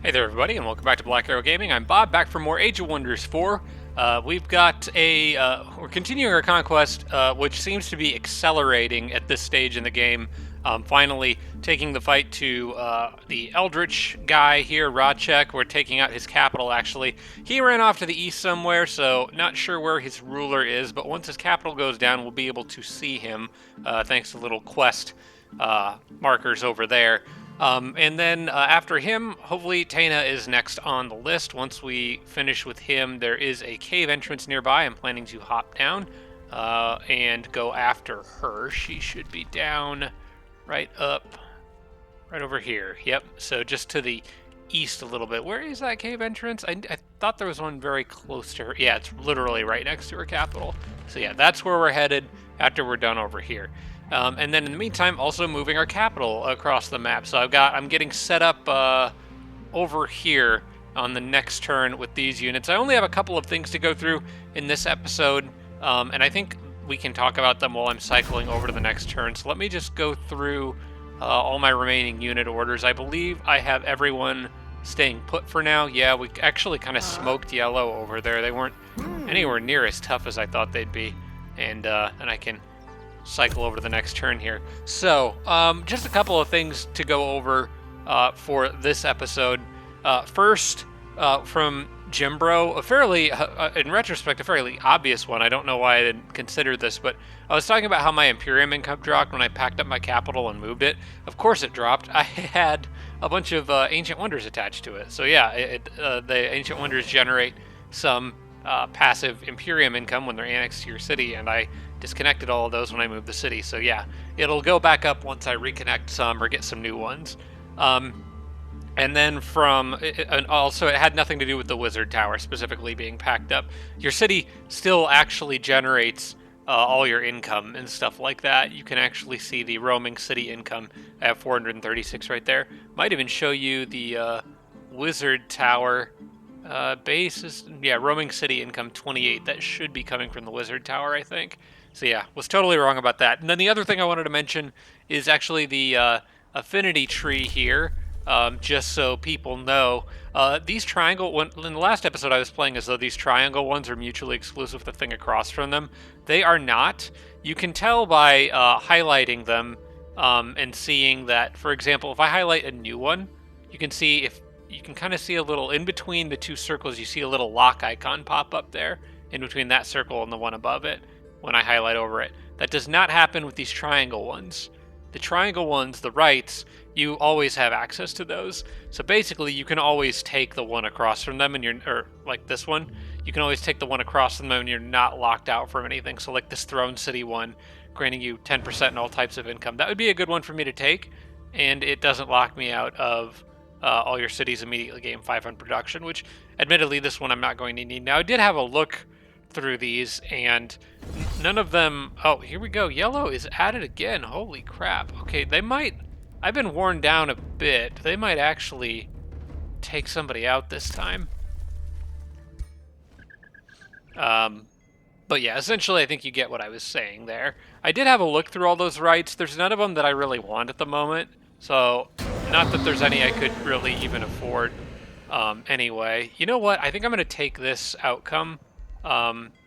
Hey there, everybody, and welcome back to Black Arrow Gaming. I'm Bob, back for more Age of Wonders 4. We've got we're continuing our conquest, which seems to be accelerating at this stage in the game. Finally taking the fight to the Eldritch guy here, Rodchek. We're taking out his capital, actually. He ran off to the east somewhere, so not sure where his ruler is, but once his capital goes down, we'll be able to see him, thanks to little quest markers over there. And then after him, hopefully Taina is next on the list. Once we finish with him, there is a cave entrance nearby. I'm planning to hop down and go after her. She should be down right over here. Yep, so just to the east a little bit. Where is that cave entrance? I thought there was one very close to her. Yeah, it's literally right next to her capital. So yeah, that's where we're headed after we're done over here. And then in the meantime, also moving our capital across the map. So I'm getting set up over here on the next turn with these units. I only have a couple of things to go through in this episode, and I think we can talk about them while I'm cycling over to the next turn. So let me just go through all my remaining unit orders. I believe I have everyone staying put for now. Yeah, we actually kind of smoked yellow over there. They weren't anywhere near as tough as I thought they'd be, and I can cycle over to the next turn here. So, just a couple of things to go over for this episode. First, from Jimbro, a fairly, in retrospect, a fairly obvious one. I don't know why I didn't consider this, but I was talking about how my Imperium income dropped when I packed up my capital and moved it. Of course it dropped. I had a bunch of Ancient Wonders attached to it. So yeah, the Ancient Wonders generate some passive Imperium income when they're annexed to your city, and I disconnected all of those when I moved the city. So yeah, it'll go back up once I reconnect some or get some new ones. And then and also it had nothing to do with the Wizard Tower specifically being packed up. Your city still actually generates all your income and stuff like that. You can actually see the roaming city income at 436 right there. Might even show you the Wizard Tower base is, yeah, roaming city income 28. That should be coming from the Wizard Tower, I think. So yeah, was totally wrong about that. And then the other thing I wanted to mention is actually the affinity tree here, just so people know. These triangle, in the last episode I was playing as though these triangle ones are mutually exclusive with the thing across from them. They are not. You can tell by highlighting them and seeing that, for example, if I highlight a new one, you can see you can kind of see a little, in between the two circles, you see a little lock icon pop up there, in between that circle and the one above it, when I highlight over it. That does not happen with these triangle ones. The triangle ones, the rights, you always have access to those. So basically, you can always take the one across from them, or like this one, you can always take the one across from them and you're not locked out from anything. So like this Throne City one, granting you 10% in all types of income. That would be a good one for me to take, and it doesn't lock me out of all your cities immediately gain 500 production, which admittedly this one I'm not going to need. Now I did have a look through these, and none of them. Oh, here we go. Yellow is added again. Holy crap. Okay, they might. I've been worn down a bit. They might actually take somebody out this time. But yeah, essentially I think you get what I was saying there. I did have a look through all those rights. There's none of them that I really want at the moment. So, not that there's any I could really even afford anyway. You know what? I think I'm going to take this outcome.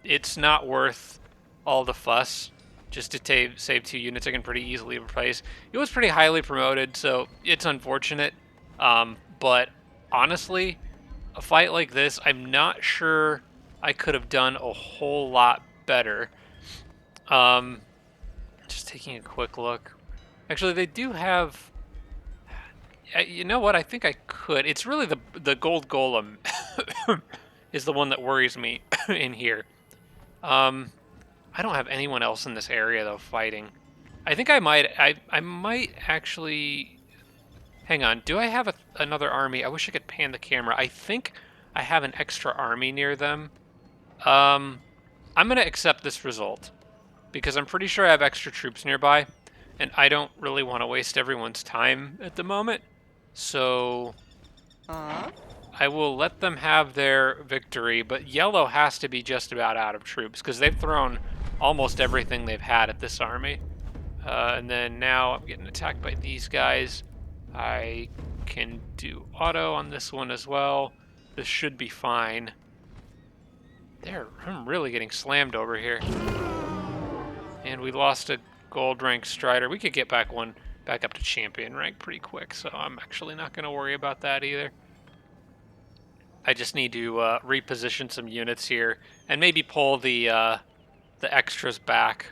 It's not worth all the fuss just to save 2 units I can pretty easily replace. It was pretty highly promoted, so it's unfortunate. But honestly, a fight like this, I'm not sure I could have done a whole lot better. Just taking a quick look. Actually, they do have... You know what? I think I could. It's really the gold golem is the one that worries me in here. I don't have anyone else in this area though fighting. I think I might actually. Hang on. Do I have another army? I wish I could pan the camera. I think I have an extra army near them. I'm gonna accept this result because I'm pretty sure I have extra troops nearby, and I don't really want to waste everyone's time at the moment. So I will let them have their victory, but yellow has to be just about out of troops because they've thrown almost everything they've had at this army. And then now I'm getting attacked by these guys. I can do auto on this one as well. This should be fine. I'm really getting slammed over here. And we lost a gold rank strider. We could get back up to champion rank pretty quick, so I'm actually not going to worry about that either. I just need to reposition some units here and maybe pull the extras back.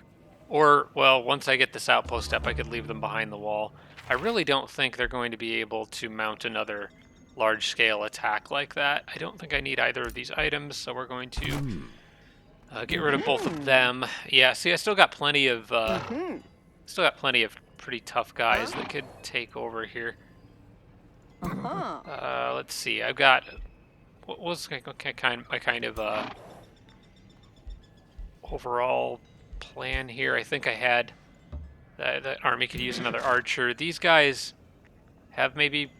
Or, well, once I get this outpost up, I could leave them behind the wall. I really don't think they're going to be able to mount another large-scale attack like that. I don't think I need either of these items, so we're going to get rid of both of them. Yeah, see, I still got plenty of pretty tough guys that could take over here. Let's see. I've got what was my kind of overall plan here. I think I had that army could use another archer. These guys have maybe.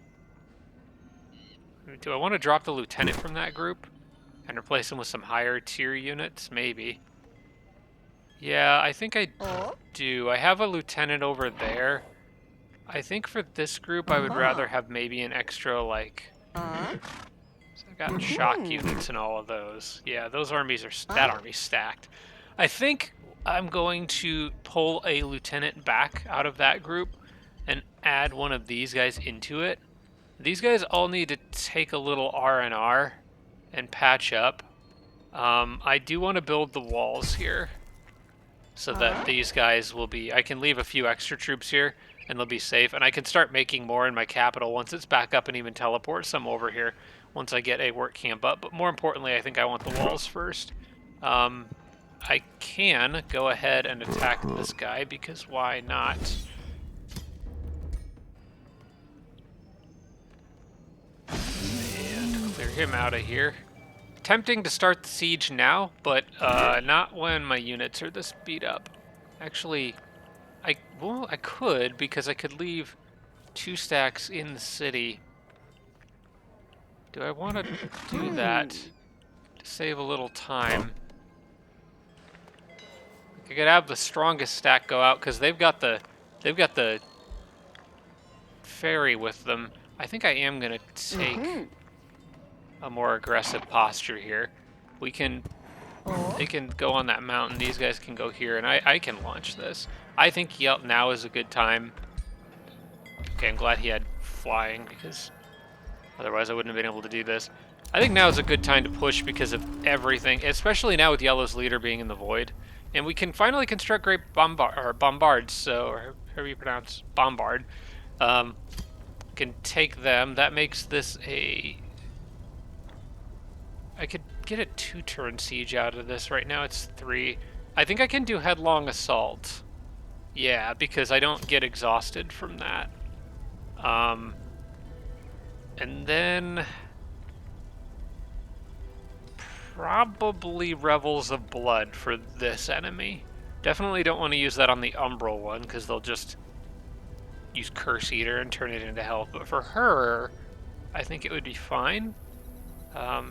Do I want to drop the lieutenant from that group and replace him with some higher tier units? Maybe. Yeah, I think I do. I have a lieutenant over there. I think for this group, I would rather have maybe an extra, like... So I've got shock units and all of those. Yeah, those armies are... That army's stacked. I think I'm going to pull a lieutenant back out of that group and add one of these guys into it. These guys all need to take a little R&R and patch up. I do want to build the walls here so that these guys will be... I can leave a few extra troops here and they'll be safe. And I can start making more in my capital once it's back up and even teleport some over here once I get a work camp up. But more importantly, I think I want the walls first. I can go ahead and attack this guy because why not? And clear him out of here. Tempting to start the siege now, but not when my units are this beat up. Actually, I could, because I could leave 2 stacks in the city. Do I want to do that to save a little time? I could have the strongest stack go out because they've got the ferry with them. I think I am gonna take a more aggressive posture here. They can go on that mountain. These guys can go here, and I can launch this. I think now is a good time. Okay, I'm glad he had flying because otherwise I wouldn't have been able to do this. I think now is a good time to push because of everything, especially now with Yellow's leader being in the void. And we can finally construct great bombards, or however you pronounce bombard. Can take them. That makes this a... I could get a 2-turn siege out of this. Right now it's 3. I think I can do headlong assault. Yeah, because I don't get exhausted from that. And then... probably Revels of Blood for this enemy. Definitely don't want to use that on the Umbral one, because they'll just use Curse Eater and turn it into health. But for her, I think it would be fine. Or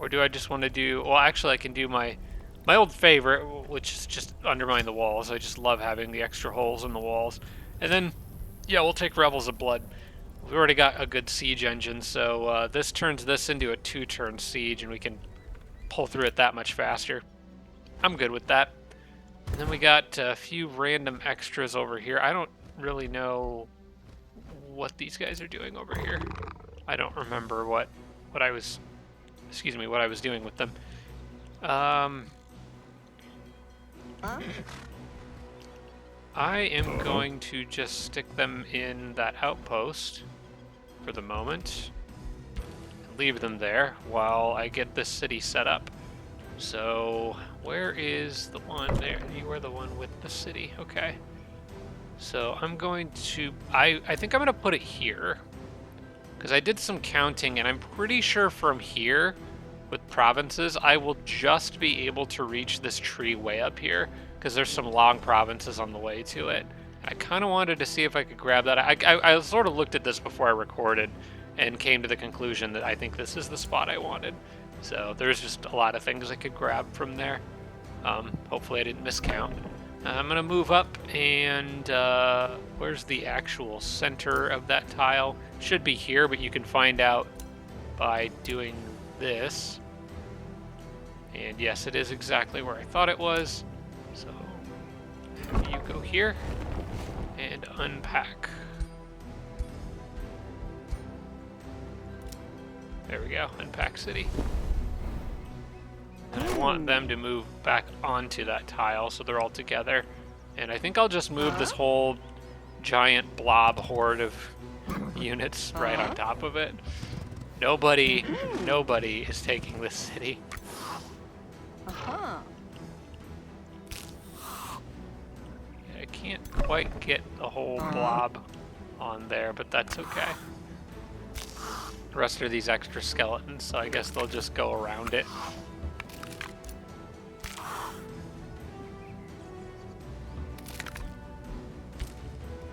do I just want to do... Well, actually, I can do my old favorite, which is just undermine the walls. I just love having the extra holes in the walls. And then, yeah, we'll take Revels of Blood. We've already got a good siege engine, so this turns this into a 2-turn siege, and we can pull through it that much faster. I'm good with that. And then we got a few random extras over here. I don't really know what these guys are doing over here. I don't remember what I was doing with them. I am going to just stick them in that outpost for the moment. Leave them there while I get this city set up. So, where is the one there? You are the one with the city. Okay. So, I'm going to... I think I'm going to put it here. Because I did some counting, and I'm pretty sure from here, with provinces, I will just be able to reach this tree way up here. Because there's some long provinces on the way to it. I kind of wanted to see if I could grab that. I sort of looked at this before I recorded and came to the conclusion that I think this is the spot I wanted. So there's just a lot of things I could grab from there. Hopefully I didn't miscount. I'm gonna move up and where's the actual center of that tile? Should be here, but you can find out by doing this. And yes, it is exactly where I thought it was. So you go here and unpack. There we go, unpack city. And I want them to move back onto that tile so they're all together. And I think I'll just move this whole giant blob horde of units right on top of it. Nobody is taking this city. I can't quite get the whole blob on there, but that's okay. The rest are these extra skeletons, so I guess they'll just go around it.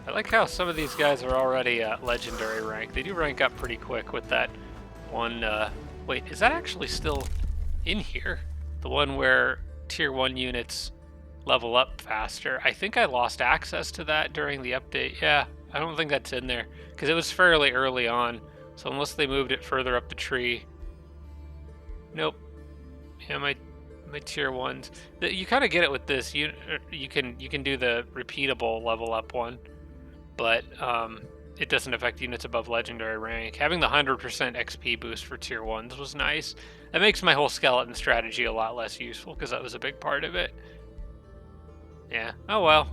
I like how some of these guys are already at legendary rank. They do rank up pretty quick with that one. Wait, is that actually still in here? The one where tier 1 units level up faster. I think I lost access to that during the update. Yeah, I don't think that's in there because it was fairly early on. So unless they moved it further up the tree. Nope. Yeah, my tier 1s. You kind of get it with this. You can do the repeatable level up one. But it doesn't affect units above legendary rank. Having the 100% XP boost for tier 1s was nice. That makes my whole skeleton strategy a lot less useful because that was a big part of it. Yeah, oh well.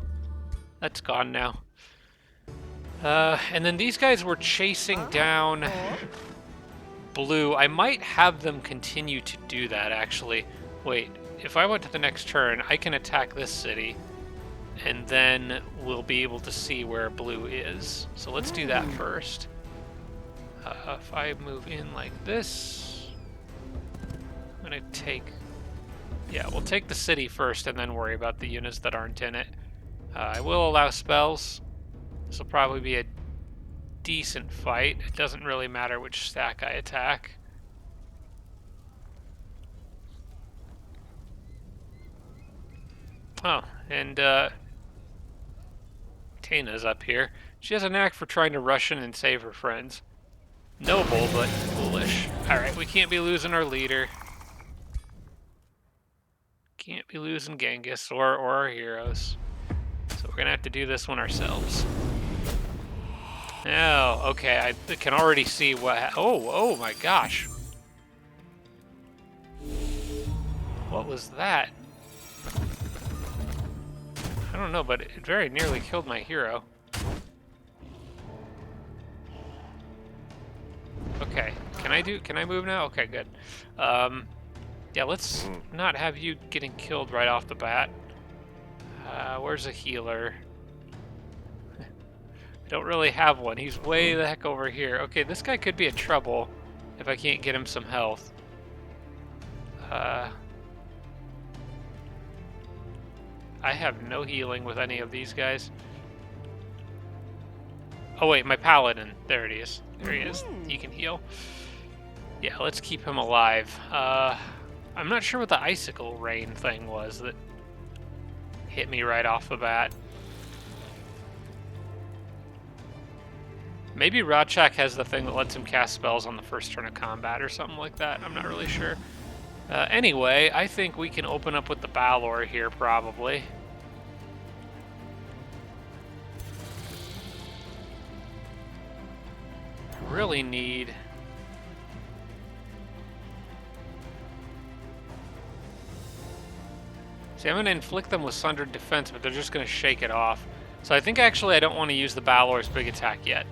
That's gone now. And then these guys were chasing down blue. I might have them continue to do that, actually. Wait, if I went to the next turn, I can attack this city. And then we'll be able to see where blue is. So let's do that first. If I move in like this, I'm gonna take... Yeah, we'll take the city first and then worry about the units that aren't in it. I will allow spells. This will probably be a decent fight. It doesn't really matter which stack I attack. Oh, and Tana's up here. She has a knack for trying to rush in and save her friends. Noble, but foolish. Alright, we can't be losing our leader. Can't be losing Genghis or our heroes. So we're gonna have to do this one ourselves. Oh, okay, I can already see what... Oh my gosh. What was that? I don't know, but it very nearly killed my hero. Okay, can I move now? Okay, good. Yeah, let's not have you getting killed right off the bat. Where's a healer? I don't really have one. He's way the heck over here. Okay, this guy could be in trouble if I can't get him some health. I have no healing with any of these guys. Oh wait, my paladin. There it is. There he is. He can heal. Yeah, let's keep him alive. I'm not sure what the icicle rain thing was that hit me right off the bat. Maybe Rodchak has the thing that lets him cast spells on the first turn of combat or something like that. I'm not really sure. Anyway, I think we can open up with the Balor here, probably. Really need... See, I'm going to inflict them with Sundered Defense, but they're just going to shake it off. So I think actually I don't want to use the Balor's big attack yet.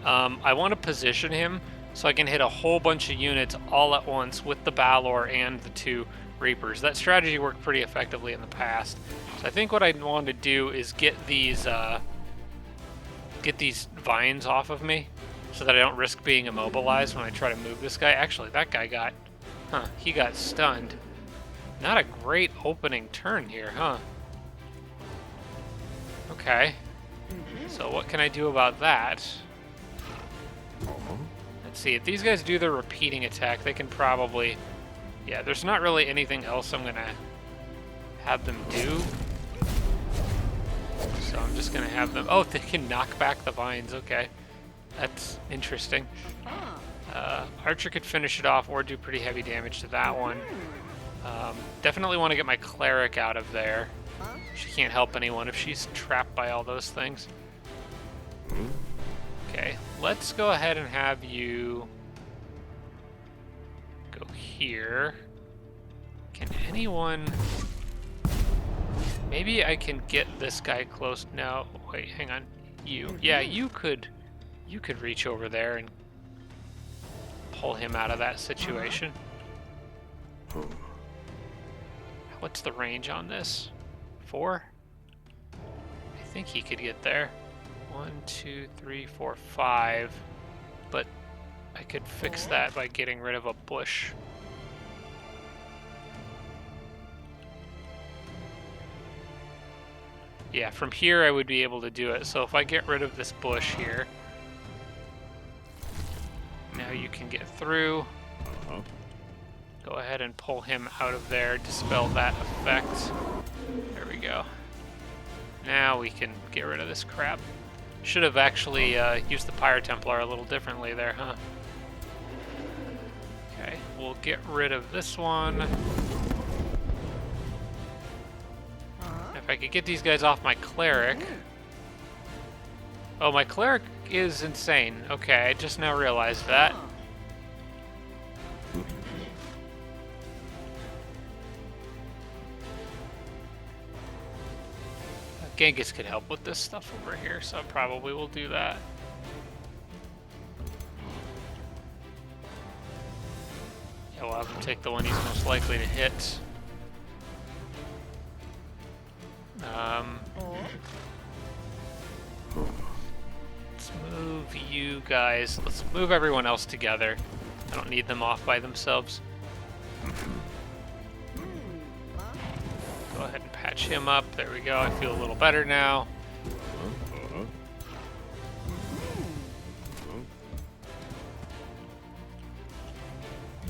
I want to position him so I can hit a whole bunch of units all at once with the Balor and the 2 Reapers. That strategy worked pretty effectively in the past. So I think what I want to do is get these vines off of me so that I don't risk being immobilized when I try to move this guy. Actually, that guy got... he got stunned. Not a great opening turn here, huh? Okay. So what can I do about that? Let's see, if these guys do their repeating attack, they can probably... Yeah, there's not really anything else I'm gonna have them do. So I'm just gonna have them. Oh, they can knock back the vines. Okay, that's interesting. Archer could finish it off or do pretty heavy damage to that one. Definitely want to get my cleric out of there. She can't help anyone if she's trapped by all those things. Okay, let's go ahead and have you go here. Can anyone... Maybe I can get this guy close. No, wait, hang on. You. Yeah, you could reach over there and pull him out of that situation. What's the range on this? 4? I think he could get there. 1, 2, 3, 4, 5. But I could fix that by getting rid of a bush. Yeah, from here I would be able to do it. So if I get rid of this bush here, now you can get through. Go ahead and pull him out of there, dispel that effect. There we go. Now we can get rid of this crap. Should have actually used the Pyro Templar a little differently there, huh? Okay, we'll get rid of this one. If I could get these guys off my cleric. Oh, my cleric is insane. Okay, I just now realized that. Genghis could help with this stuff over here, so I probably will do that. Yeah, we'll have him take the one he's most likely to hit. Let's move you guys. Let's move everyone else together. I don't need them off by themselves. Go ahead and patch him up. There we go. I feel a little better now.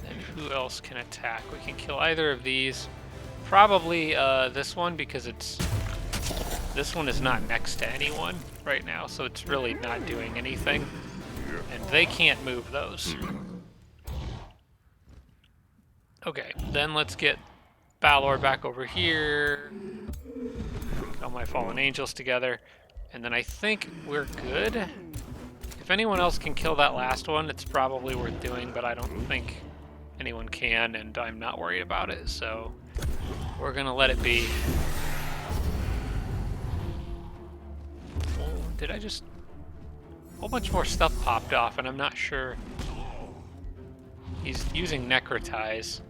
And who else can attack? We can kill either of these. Probably this one, because this one is not next to anyone right now, so it's really not doing anything. And they can't move those. Okay, then let's get Balor back over here. All my fallen angels together. And then I think we're good. If anyone else can kill that last one, it's probably worth doing, but I don't think anyone can, and I'm not worried about it, so we're gonna let it be. Oh, did I just... A whole bunch more stuff popped off, and I'm not sure. He's using Necrotize.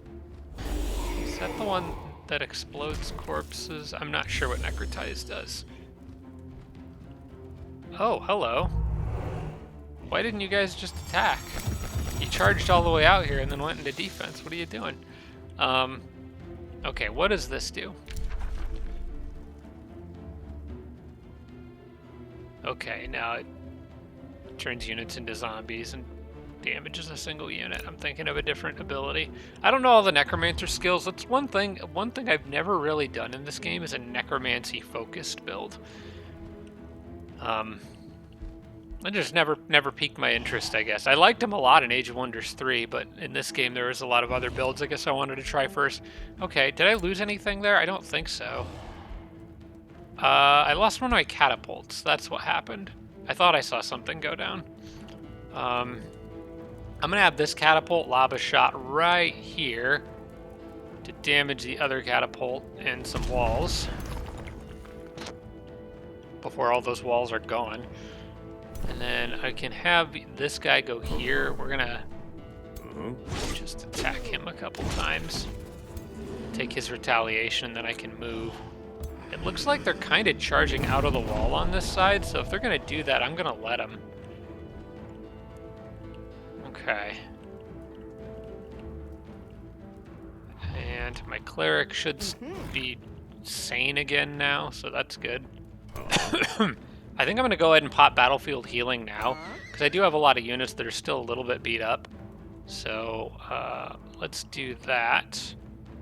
Is that the one that explodes corpses? I'm not sure what Necrotize does. Oh, hello. Why didn't you guys just attack? You charged all the way out here and then went into defense. What are you doing? Okay, what does this do? Okay, now it turns units into zombies and damages a single unit. I'm thinking of a different ability. I don't know all the necromancer skills. That's one thing I've never really done in this game is a necromancy focused build. It just never piqued my interest, I guess. I liked him a lot in Age of Wonders 3, but in this game there was a lot of other builds I guess I wanted to try first. Okay, did I lose anything there? I don't think so. I lost one of my catapults. That's what happened. I thought I saw something go down. I'm gonna have this catapult lob a shot right here to damage the other catapult and some walls before all those walls are gone. And then I can have this guy go here. We're gonna just attack him a couple times. Take his retaliation, then I can move. It looks like they're kind of charging out of the wall on this side, so if they're gonna do that, I'm gonna let them. Okay. And my cleric should be sane again now, so that's good. I think I'm going to go ahead and pop Battlefield Healing now, because I do have a lot of units that are still a little bit beat up. So let's do that.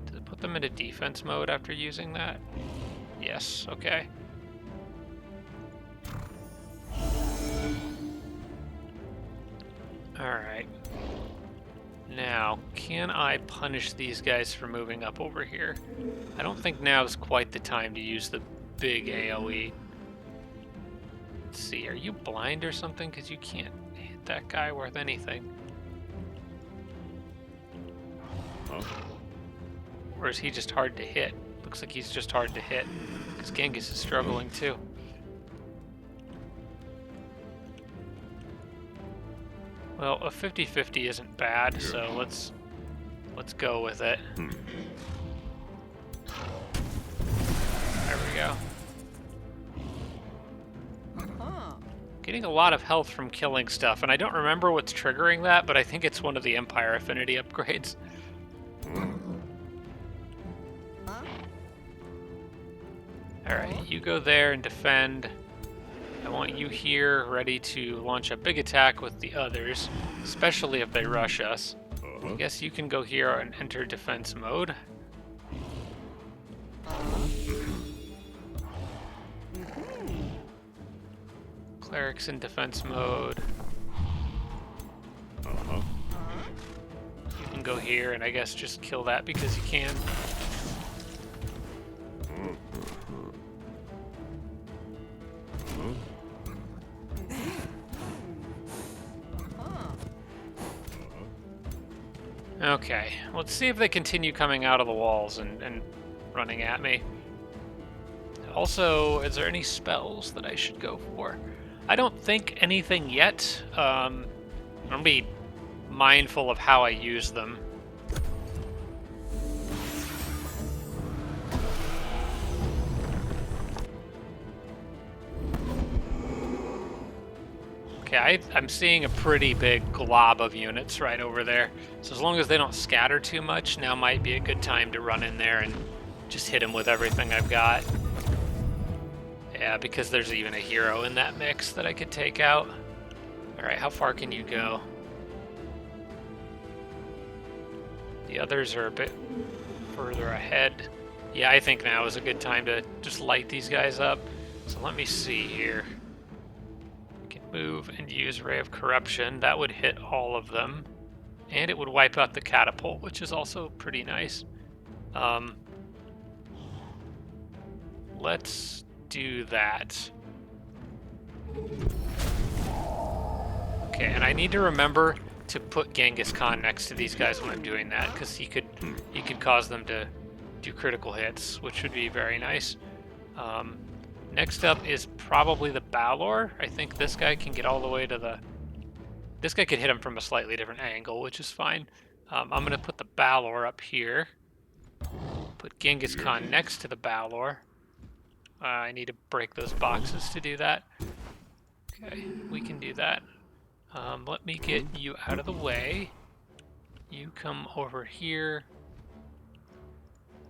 Did it put them into defense mode after using that? Yes, okay. Alright. Now, can I punish these guys for moving up over here? I don't think now is quite the time to use the big AoE. Let's see, are you blind or something? Because you can't hit that guy worth anything. Or is he just hard to hit? Looks like he's just hard to hit. Because Genghis is struggling too. Well, a 50-50 isn't bad, so let's go with it. There we go. Getting a lot of health from killing stuff, and I don't remember what's triggering that, but I think it's one of the Empire Affinity upgrades. Alright, you go there and defend. I want you here, ready to launch a big attack with the others, especially if they rush us. I guess you can go here and enter defense mode. Cleric's in defense mode. You can go here and I guess just kill that because you can. Okay, let's see if they continue coming out of the walls and running at me. Also, is there any spells that I should go for? I don't think anything yet. I'm gonna be mindful of how I use them. Okay, I'm seeing a pretty big glob of units right over there. So as long as they don't scatter too much, now might be a good time to run in there and just hit them with everything I've got. Yeah, because there's even a hero in that mix that I could take out. Alright, how far can you go? The others are a bit further ahead. Yeah, I think now is a good time to just light these guys up. So let me see here. I can move and use Ray of Corruption. That would hit all of them. And it would wipe out the catapult, which is also pretty nice. Let's do that. Okay, and I need to remember to put Genghis Khan next to these guys when I'm doing that, because he could cause them to do critical hits, which would be very nice. Next up is probably the Balor. I think this guy can get all the way to the... This guy could hit him from a slightly different angle, which is fine. I'm going to put the Balor up here. Put Genghis Khan next to the Balor. I need to break those boxes to do that. Okay, we can do that. Let me get you out of the way. You come over here.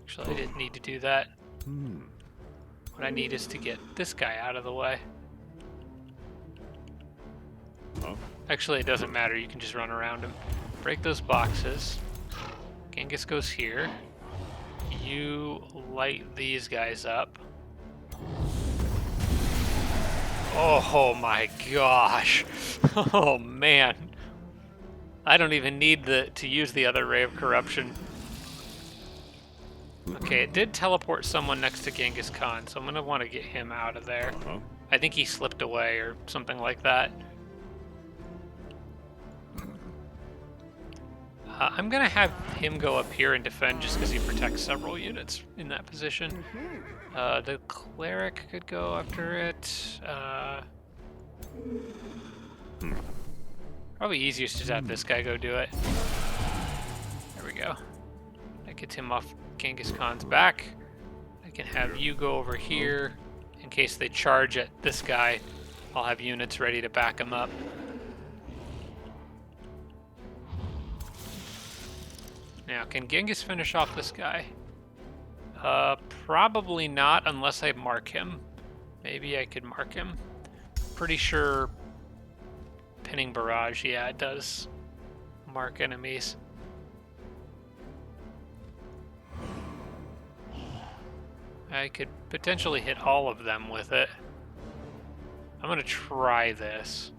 Actually, I didn't need to do that. What I need is to get this guy out of the way. Actually, it doesn't matter. You can just run around him. Break those boxes. Genghis goes here. You light these guys up. Oh my gosh. Oh man. I don't even need to use the other Ray of Corruption. Okay, it did teleport someone next to Genghis Khan, so I'm going to want to get him out of there. I think he slipped away or something like that. I'm going to have him go up here and defend just because he protects several units in that position. The cleric could go after it. Probably easiest to have this guy go do it. There we go. That gets him off Genghis Khan's back. I can have you go over here. In case they charge at this guy, I'll have units ready to back him up. Now, can Genghis finish off this guy? Probably not unless I mark him. Maybe I could mark him. Pretty sure pinning barrage, yeah, it does mark enemies. I could potentially hit all of them with it. I'm gonna try this.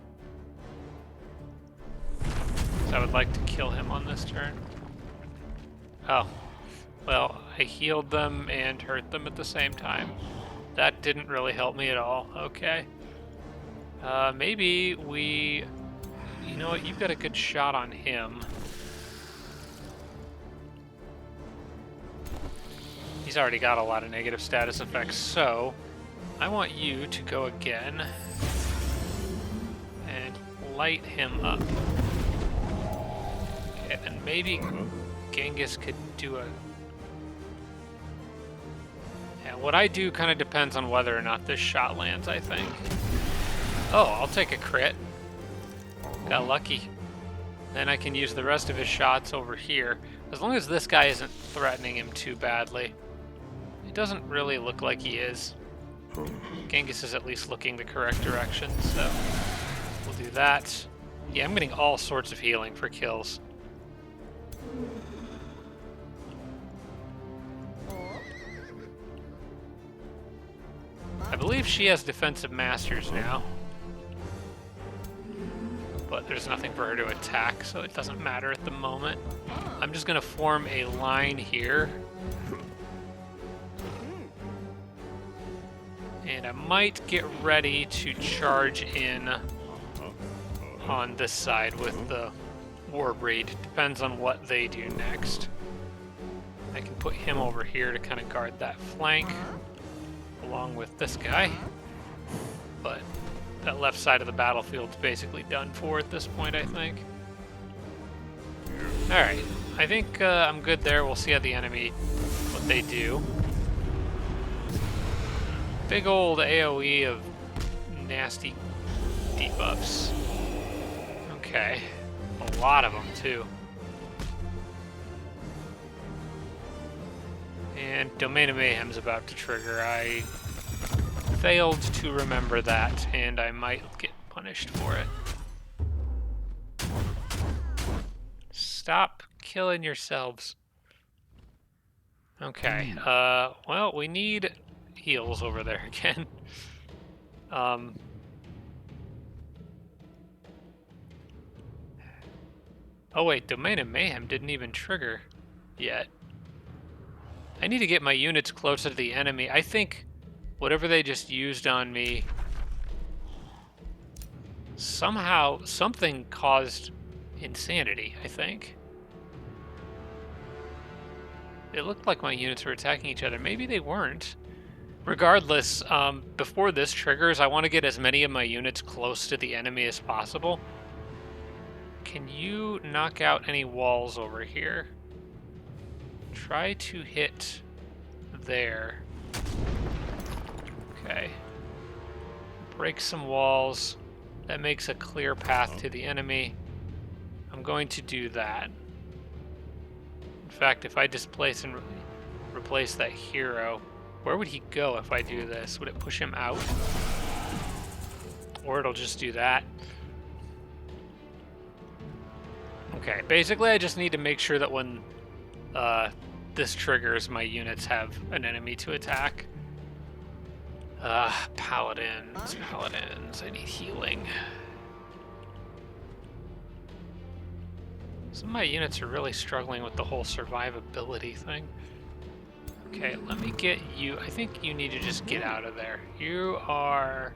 I would like to kill him on this turn. Oh, well, I healed them and hurt them at the same time. That didn't really help me at all. Okay. Maybe we... You know what? You've got a good shot on him. He's already got a lot of negative status effects, so I want you to go again and light him up. Okay, and maybe Genghis could do a... Yeah, what I do kind of depends on whether or not this shot lands, I think. Oh, I'll take a crit. Got lucky. Then I can use the rest of his shots over here, as long as this guy isn't threatening him too badly. It doesn't really look like he is. Genghis is at least looking the correct direction, so we'll do that. Yeah, I'm getting all sorts of healing for kills. I believe she has defensive masters now, but there's nothing for her to attack, so it doesn't matter at the moment. I'm just gonna form a line here. And I might get ready to charge in on this side with the Warbreed. Depends on what they do next. I can put him over here to kind of guard that flank, along with this guy. But that left side of the battlefield's basically done for at this point, I think. Alright, I think I'm good there. We'll see how the enemy, what they do. Big old AoE of nasty debuffs. Okay. A lot of them, too. And Domain of Mayhem's about to trigger. I failed to remember that, and I might get punished for it. Stop killing yourselves. Okay. Well, we need heals over there again. Oh wait, Domain of Mayhem didn't even trigger yet. I need to get my units closer to the enemy. I think whatever they just used on me, somehow something caused insanity, I think. It looked like my units were attacking each other. Maybe they weren't. Regardless, before this triggers, I want to get as many of my units close to the enemy as possible. Can you knock out any walls over here? Try to hit there. Okay. Break some walls. That makes a clear path to the enemy. I'm going to do that. In fact, if I displace and replace that hero, where would he go if I do this? Would it push him out? Or it'll just do that? Okay, basically I just need to make sure that when this triggers, my units have an enemy to attack. Paladins, I need healing. Some of my units are really struggling with the whole survivability thing. Okay, let me get you. I think you need to just get out of there. You are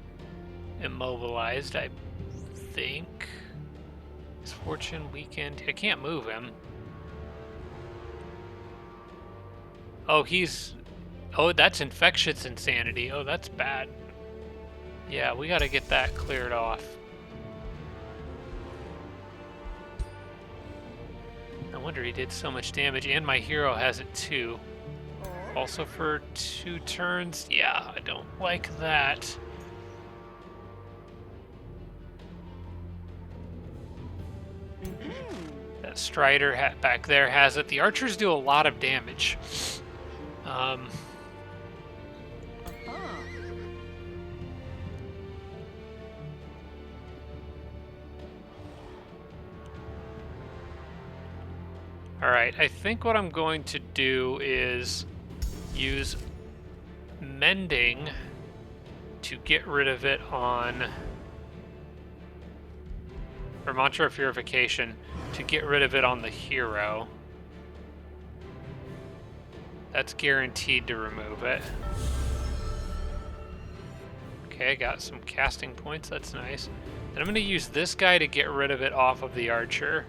immobilized, I think. Misfortune, weakened. I can't move him. Oh, he's... Oh, that's Infectious insanity. Oh, that's bad. Yeah, we gotta get that cleared off. No wonder he did so much damage, and my hero has it too. Also for 2 turns. Yeah, I don't like that. That Strider back there has it. The archers do a lot of damage. Alright, I think what I'm going to do is use Mending to get rid of it on or Mantra of Purification to get rid of it on the hero. That's guaranteed to remove it. Okay, got some casting points, that's nice. And I'm going to use this guy to get rid of it off of the archer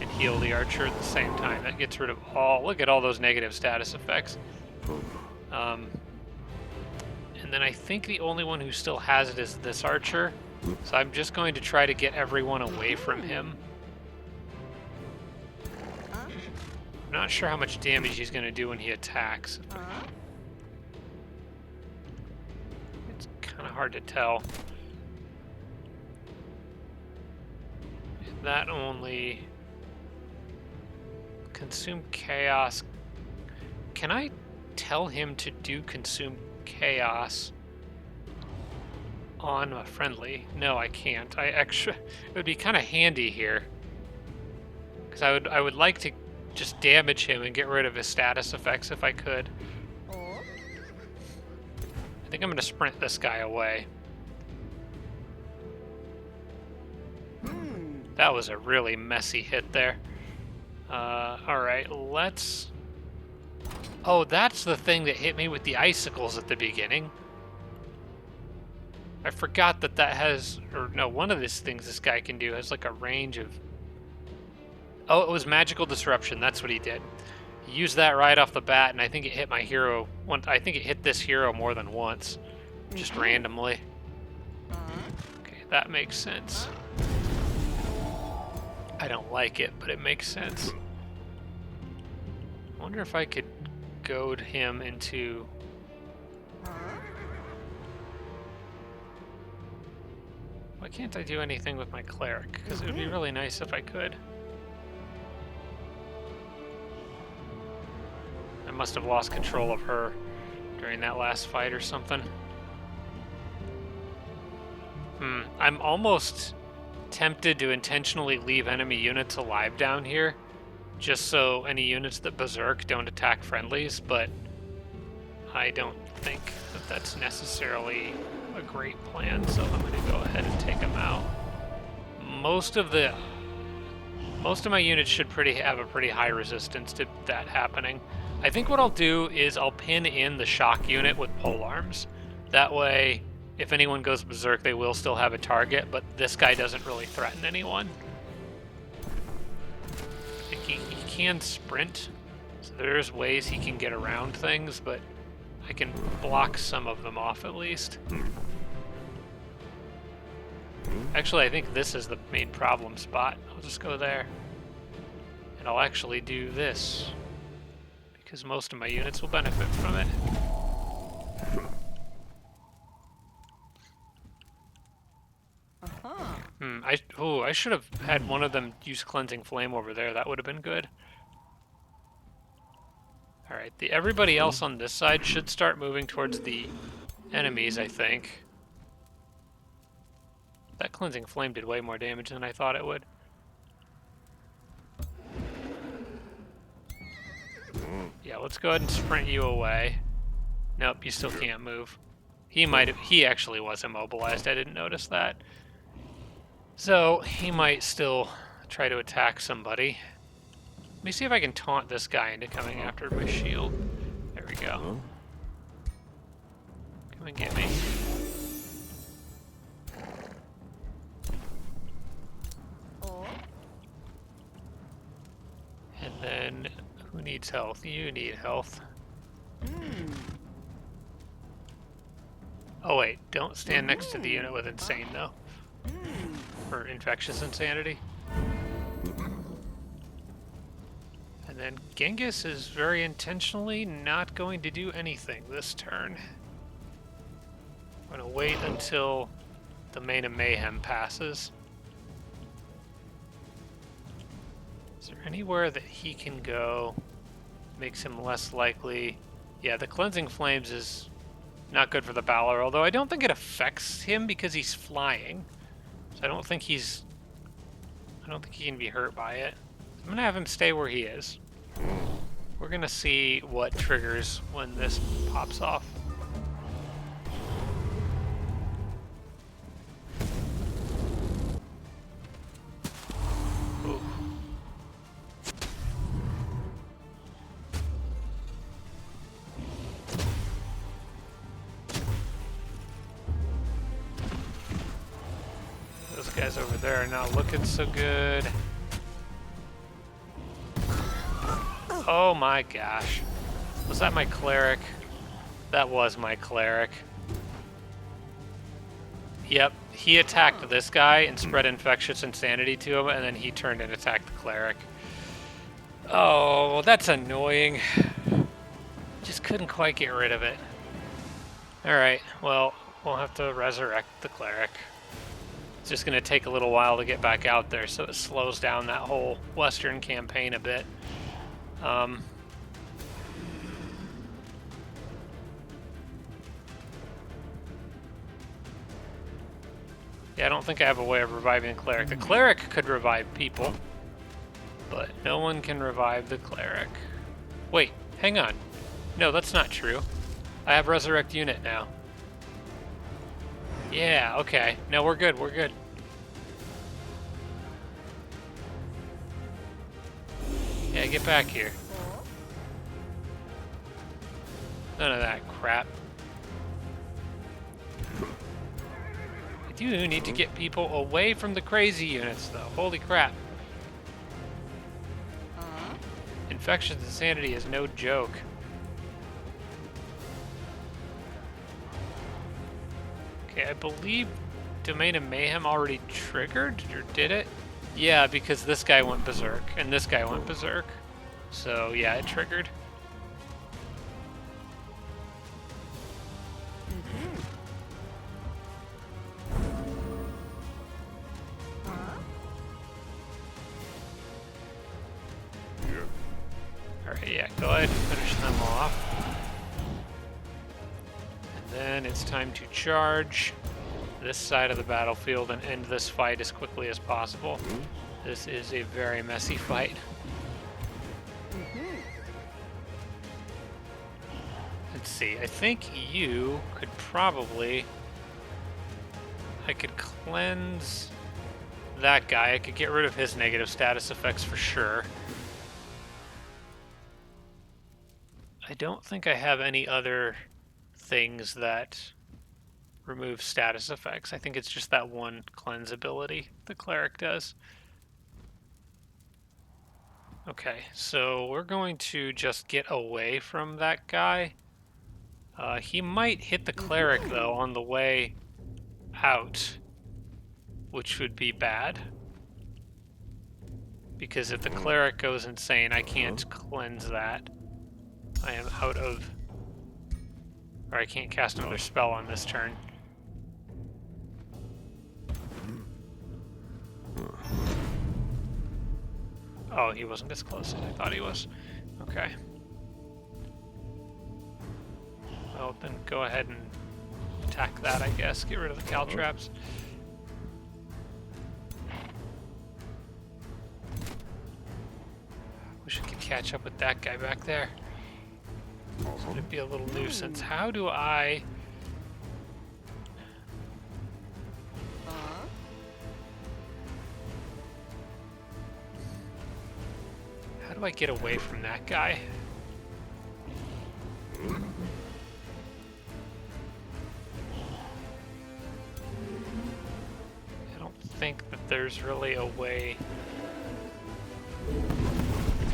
and heal the archer at the same time. That gets rid of all, look at all those negative status effects. And then I think the only one who still has it is this archer. So I'm just going to try to get everyone away from him. I'm not sure how much damage he's going to do when he attacks. It's kind of hard to tell. That only consume chaos. Can I tell him to do consume chaos on a friendly? No, I can't. It would be kind of handy here, because I would like to just damage him and get rid of his status effects if I could. I think I'm going to sprint this guy away. That was a really messy hit there. Alright, let's... Oh, that's the thing that hit me with the icicles at the beginning. I forgot that that has... Or no, one of these things this guy can do has like a range of... Oh, it was Magical Disruption. That's what he did. He used that right off the bat, and I think it hit my hero... I think it hit this hero more than once. Just randomly. Okay, that makes sense. I don't like it, but it makes sense. I wonder if I could goad him into... Why can't I do anything with my cleric? Because it would be really nice if I could. I must have lost control of her during that last fight or something. I'm almost tempted to intentionally leave enemy units alive down here, just so any units that berserk don't attack friendlies, but I don't think that that's necessarily a great plan, so I'm going to go ahead and take them out. Most of my units should have a pretty high resistance to that happening. I think what I'll do is I'll pin in the shock unit with polearms. That way, if anyone goes berserk, they will still have a target, but this guy doesn't really threaten anyone. He can sprint, so there's ways he can get around things, but I can block some of them off at least. Actually, I think this is the main problem spot. I'll just go there. And I'll actually do this, because most of my units will benefit from it. I should have had one of them use Cleansing Flame over there. That would have been good. Alright, everybody else on this side should start moving towards the enemies, I think. That Cleansing Flame did way more damage than I thought it would. Yeah, let's go ahead and sprint you away. Nope, you still can't move. He actually was immobilized, I didn't notice that. So, he might still try to attack somebody. Let me see if I can taunt this guy into coming after my shield. There we go. Come and get me. And then, who needs health? You need health. Oh wait, don't stand next to the unit with Insane though. For Infectious Insanity. And then Genghis is very intentionally not going to do anything this turn. I'm going to wait until the Main of Mayhem passes. Is there anywhere that he can go? Makes him less likely. Yeah, the Cleansing Flames is not good for the Balor, although I don't think it affects him because he's flying. So I don't think he can be hurt by it. I'm gonna have him stay where he is. We're gonna see what triggers when this pops off. guys over there are not looking so good. Oh my gosh. Was that my cleric? That was my cleric. Yep, he attacked this guy and spread infectious insanity to him, and then he turned and attacked the cleric. Oh, that's annoying. Just couldn't quite get rid of it. Alright, well, we'll have to resurrect the cleric. It's just going to take a little while to get back out there, so it slows down that whole Western campaign a bit. Yeah, I don't think I have a way of reviving the cleric. The cleric could revive people, but no one can revive the cleric. Wait, hang on. No, that's not true. I have resurrect unit now. Yeah, okay. No, we're good, we're good. Yeah, get back here. None of that crap. I do need to get people away from the crazy units, though. Holy crap. Infectious insanity is no joke. Okay, I believe Domain of Mayhem already triggered, or did it? Yeah, because this guy went berserk, and this guy went berserk. So, yeah, it triggered. Alright, yeah, go ahead and finish them off. And then it's time to charge this side of the battlefield and end this fight as quickly as possible. This is a very messy fight. Let's see, I think you could probably... I could cleanse that guy. I could get rid of his negative status effects for sure. I don't think I have any other things that remove status effects. I think it's just that one cleanse ability the cleric does. Okay, so we're going to just get away from that guy. He might hit the cleric, though, on the way out, which would be bad. Because if the cleric goes insane, I can't cleanse that. I am out of... Or I can't cast another spell on this turn. Oh, he wasn't as close as I thought he was. Okay. Well, then go ahead and attack that, I guess. Get rid of the caltraps. Wish I could catch up with that guy back there. It'd be a little nuisance. How do I... How do I get away from that guy? I don't think that there's really a way.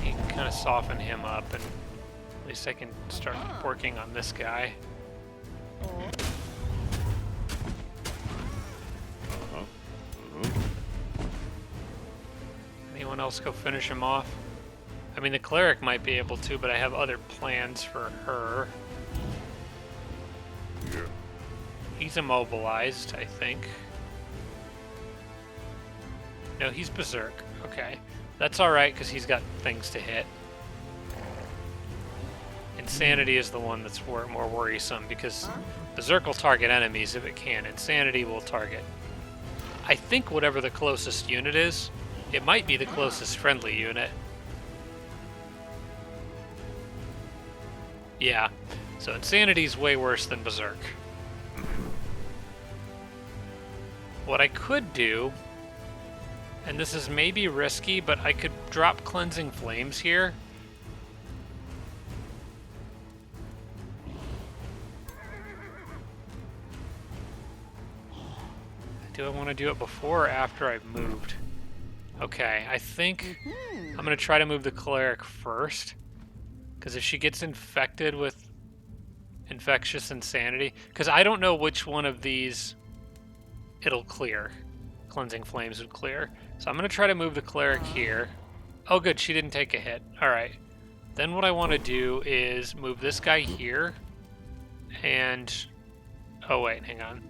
You can kind of soften him up, and at least I can start working on this guy. Anyone else go finish him off? I mean, the cleric might be able to, but I have other plans for her. He's immobilized, I think. No, he's berserk. Okay. That's alright, because he's got things to hit. Insanity is the one that's more worrisome, because berserk will target enemies if it can. Insanity will target. I think whatever the closest unit is, it might be the closest friendly unit. Yeah, so Insanity's way worse than Berserk. What I could do, and this is maybe risky, but I could drop Cleansing Flames here. Do I want to do it before or after I've moved? Okay, I think I'm going to try to move the cleric first. Because if she gets infected with infectious insanity... Because I don't know which one of these it'll clear. Cleansing flames would clear. So I'm going to try to move the cleric here. Oh good, she didn't take a hit. Alright. Then what I want to do is move this guy here. And... Oh wait, hang on.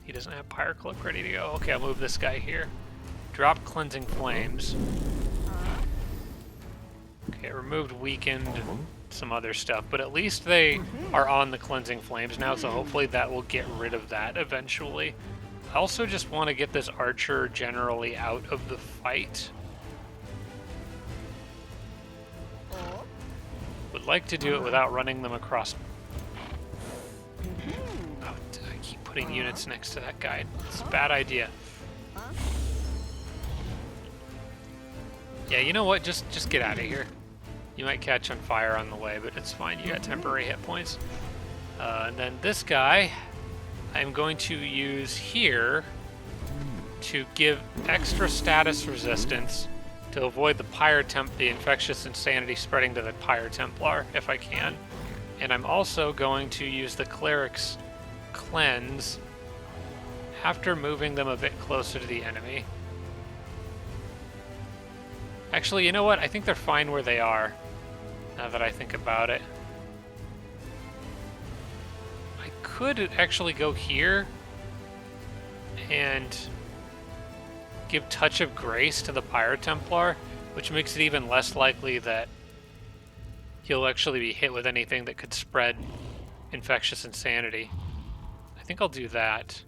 He doesn't have Pyre Cloak ready to go. Okay, I'll move this guy here. Drop Cleansing Flames. Okay, removed Weakened, some other stuff. But at least they are on the Cleansing Flames now, so hopefully that will get rid of that eventually. I also just want to get this archer generally out of the fight. Would like to do it without running them across. Oh, I keep putting units next to that guy. It's a bad idea. Yeah, you know what? Just get out of here. You might catch on fire on the way, but it's fine. You got temporary hit points. And then this guy, I'm going to use here to give extra status resistance to avoid the infectious insanity spreading to the Pyre Templar, if I can. And I'm also going to use the cleric's cleanse after moving them a bit closer to the enemy. Actually, you know what? I think they're fine where they are, now that I think about it. I could actually go here and give Touch of Grace to the Pyre Templar, which makes it even less likely that he'll actually be hit with anything that could spread infectious insanity. I think I'll do that.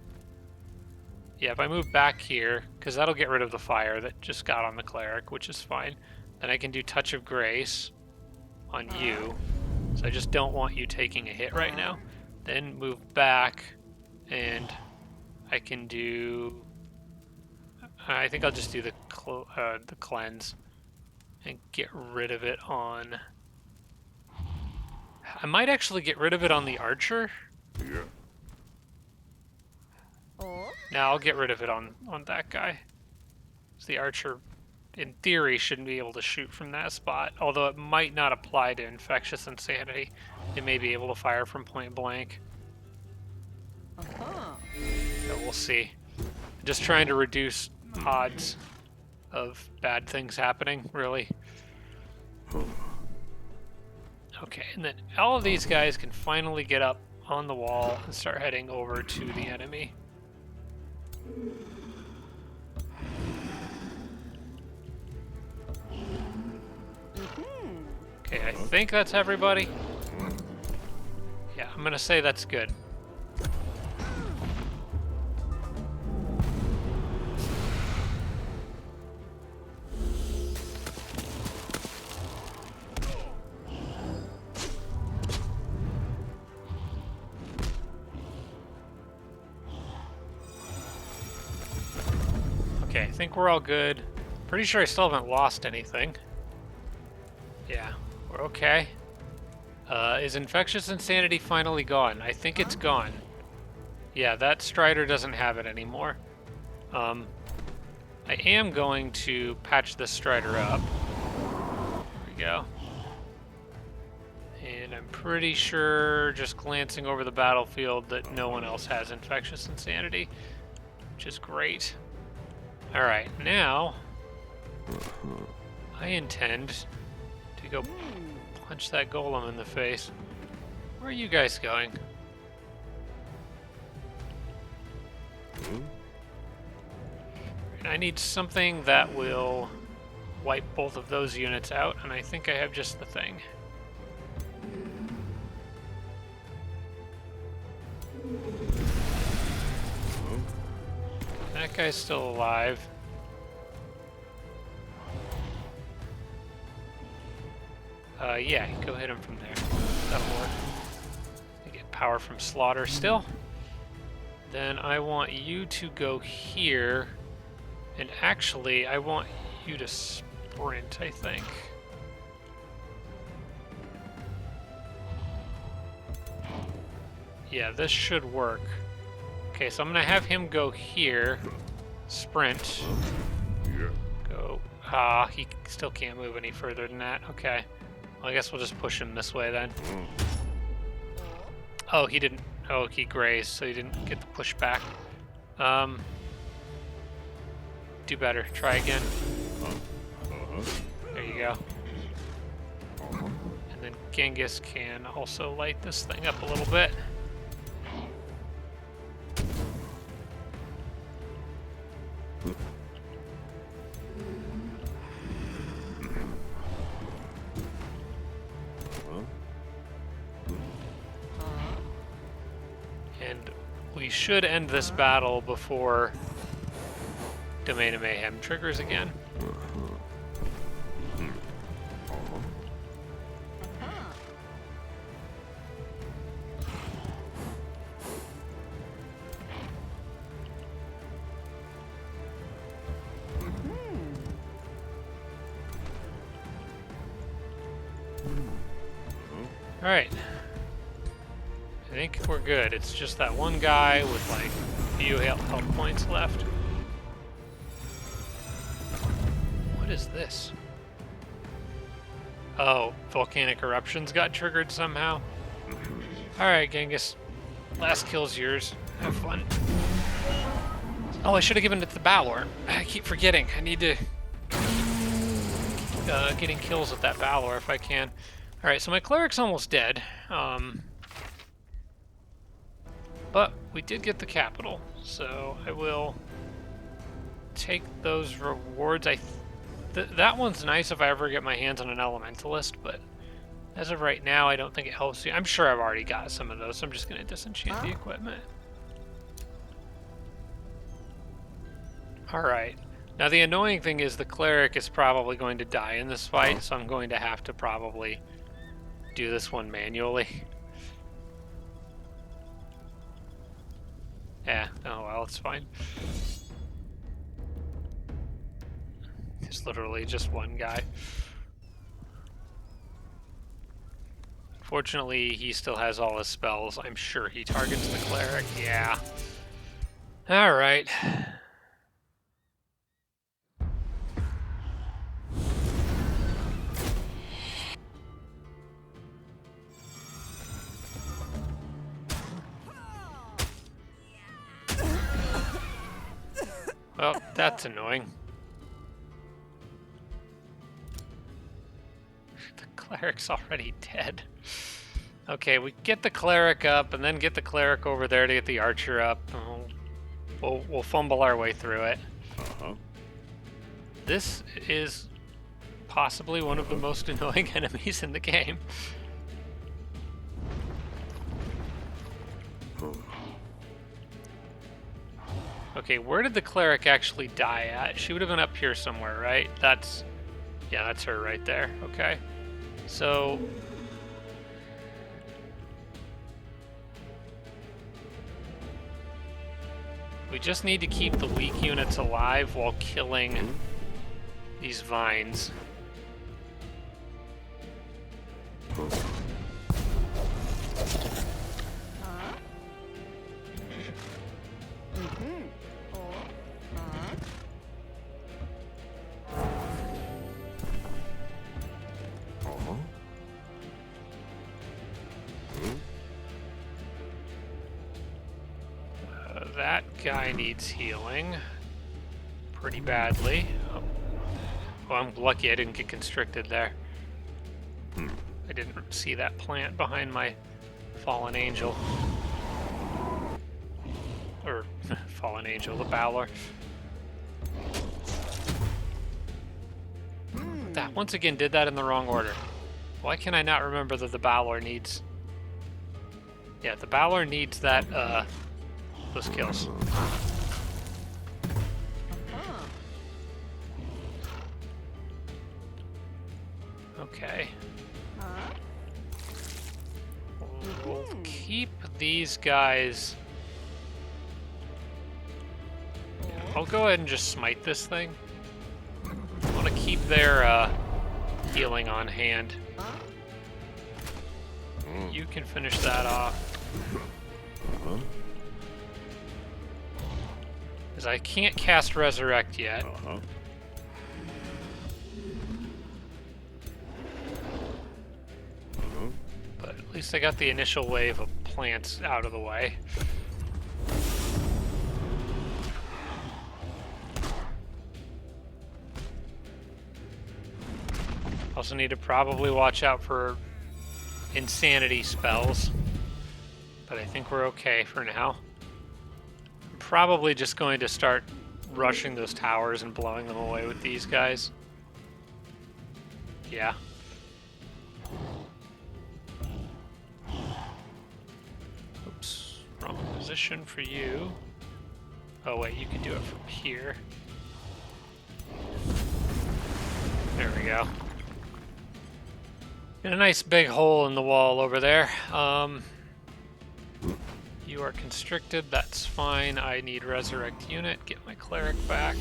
Yeah, if I move back here, because that'll get rid of the fire that just got on the cleric, which is fine. Then I can do Touch of Grace on you. So I just don't want you taking a hit right now. Then move back, and I can do... I think I'll just do the cleanse and get rid of it on... I might actually get rid of it on the archer. Yeah. Now I'll get rid of it on that guy. So the archer, in theory, shouldn't be able to shoot from that spot, although it might not apply to infectious insanity. It may be able to fire from point blank. So we'll see. Just trying to reduce odds of bad things happening, really. Okay, and then all of these guys can finally get up on the wall and start heading over to the enemy. Okay, I think that's everybody. Yeah, I'm gonna say that's good. Okay, I think we're all good. Pretty sure I still haven't lost anything. Yeah, we're okay. Is infectious insanity finally gone? I think it's gone. Yeah, that Strider doesn't have it anymore. I am going to patch this Strider up. There we go. And I'm pretty sure, just glancing over the battlefield, that no one else has infectious insanity, which is great. Alright, now I intend to go punch that golem in the face. Where are you guys going? I need something that will wipe both of those units out, and I think I have just the thing. That guy's still alive. Yeah, go hit him from there. That'll work. I get power from slaughter still. Then I want you to go here. And actually, I want you to sprint, I think. Yeah, this should work. Okay, so I'm gonna have him go here. Sprint. Go. He still can't move any further than that. Okay. Well, I guess we'll just push him this way then. Oh, he didn't. Oh, he grazed, so he didn't get the push back. Do better. Try again. There you go. And then Genghis can also light this thing up a little bit. And we should end this battle before Domain of Mayhem triggers again. Alright. I think we're good. It's just that one guy with like a few health points left. What is this? Oh, volcanic eruptions got triggered somehow. Alright, Genghis. Last kill's yours. Have fun. Oh, I should have given it to the Balor. I keep forgetting. I need to getting kills with that Balor if I can. Alright, so my cleric's almost dead. But we did get the capital, so I will take those rewards. That one's nice if I ever get my hands on an elementalist, but as of right now, I don't think it helps you. I'm sure I've already got some of those, so I'm just going to disenchant the equipment. Alright. Now the annoying thing is the cleric is probably going to die in this fight, so I'm going to have to probably do this one manually. Yeah, oh well, it's fine. It's literally just one guy. Fortunately, he still has all his spells. I'm sure he targets the cleric. Yeah. Alright. Well, that's annoying. The cleric's already dead. Okay, we get the cleric up, and then get the cleric over there to get the archer up. We'll fumble our way through it. This is possibly one of the most annoying enemies in the game. Okay, where did the cleric actually die at? She would have been up here somewhere, right? Yeah, that's her right there. Okay. So we just need to keep the weak units alive while killing these vines. That guy needs healing pretty badly. Oh, I'm lucky I didn't get constricted there. I didn't see that plant behind my fallen angel. Or fallen angel, the Balor. That once again did that in the wrong order. Why can I not remember that the Balor needs... Yeah, the Balor needs that, those kills. Okay. We'll keep these guys... I'll go ahead and just smite this thing. I want to keep their healing on hand. You can finish that off. Because I can't cast Resurrect yet. But at least I got the initial wave of plants out of the way. Also need to probably watch out for insanity spells. But I think we're okay for now. I'm probably just going to start rushing those towers and blowing them away with these guys. Yeah. Oops, wrong position for you. Oh wait, you can do it from here. There we go. Got a nice big hole in the wall over there. You are constricted, that's fine. I need Resurrect Unit, get my Cleric back.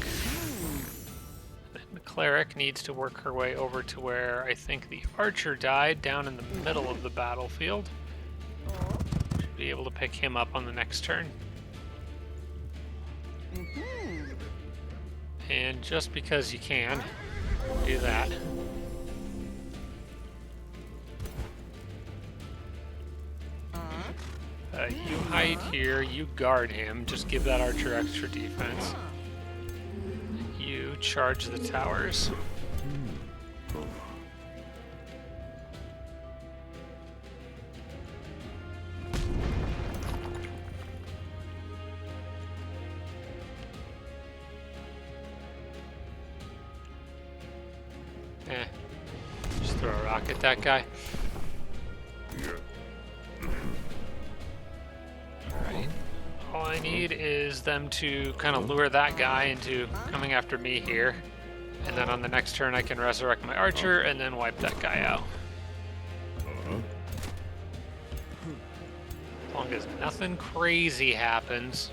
Then the Cleric needs to work her way over to where I think the Archer died, down in the middle of the battlefield. Should be able to pick him up on the next turn. And just because you can, do that. You hide here, you guard him, just give that archer extra defense. You charge the towers. Just throw a rock at that guy. Alright. All I need is them to kind of lure that guy into coming after me here. And then on the next turn I can resurrect my archer and then wipe that guy out. As long as nothing crazy happens.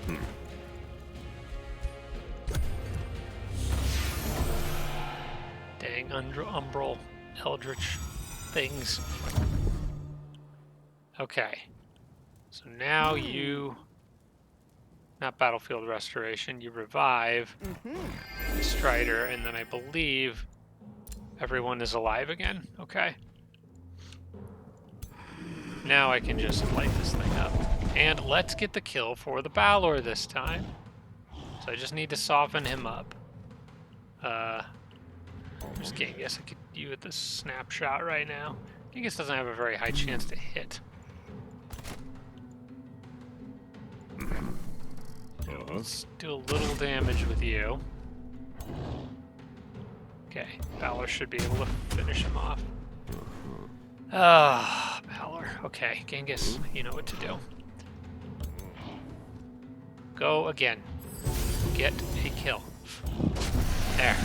Dang, umbral eldritch things. Okay. So now you, not battlefield restoration, you revive the Strider, and then I believe everyone is alive again. Okay. Now I can just light this thing up. And let's get the kill for the Balor this time. So I just need to soften him up. There's Genghis. I could do with this snapshot right now. Genghis doesn't have a very high chance to hit. Let's do a little damage with you. Okay, Balor should be able to finish him off. Ah, Balor. Okay, Genghis, you know what to do. Go again. Get a kill. There.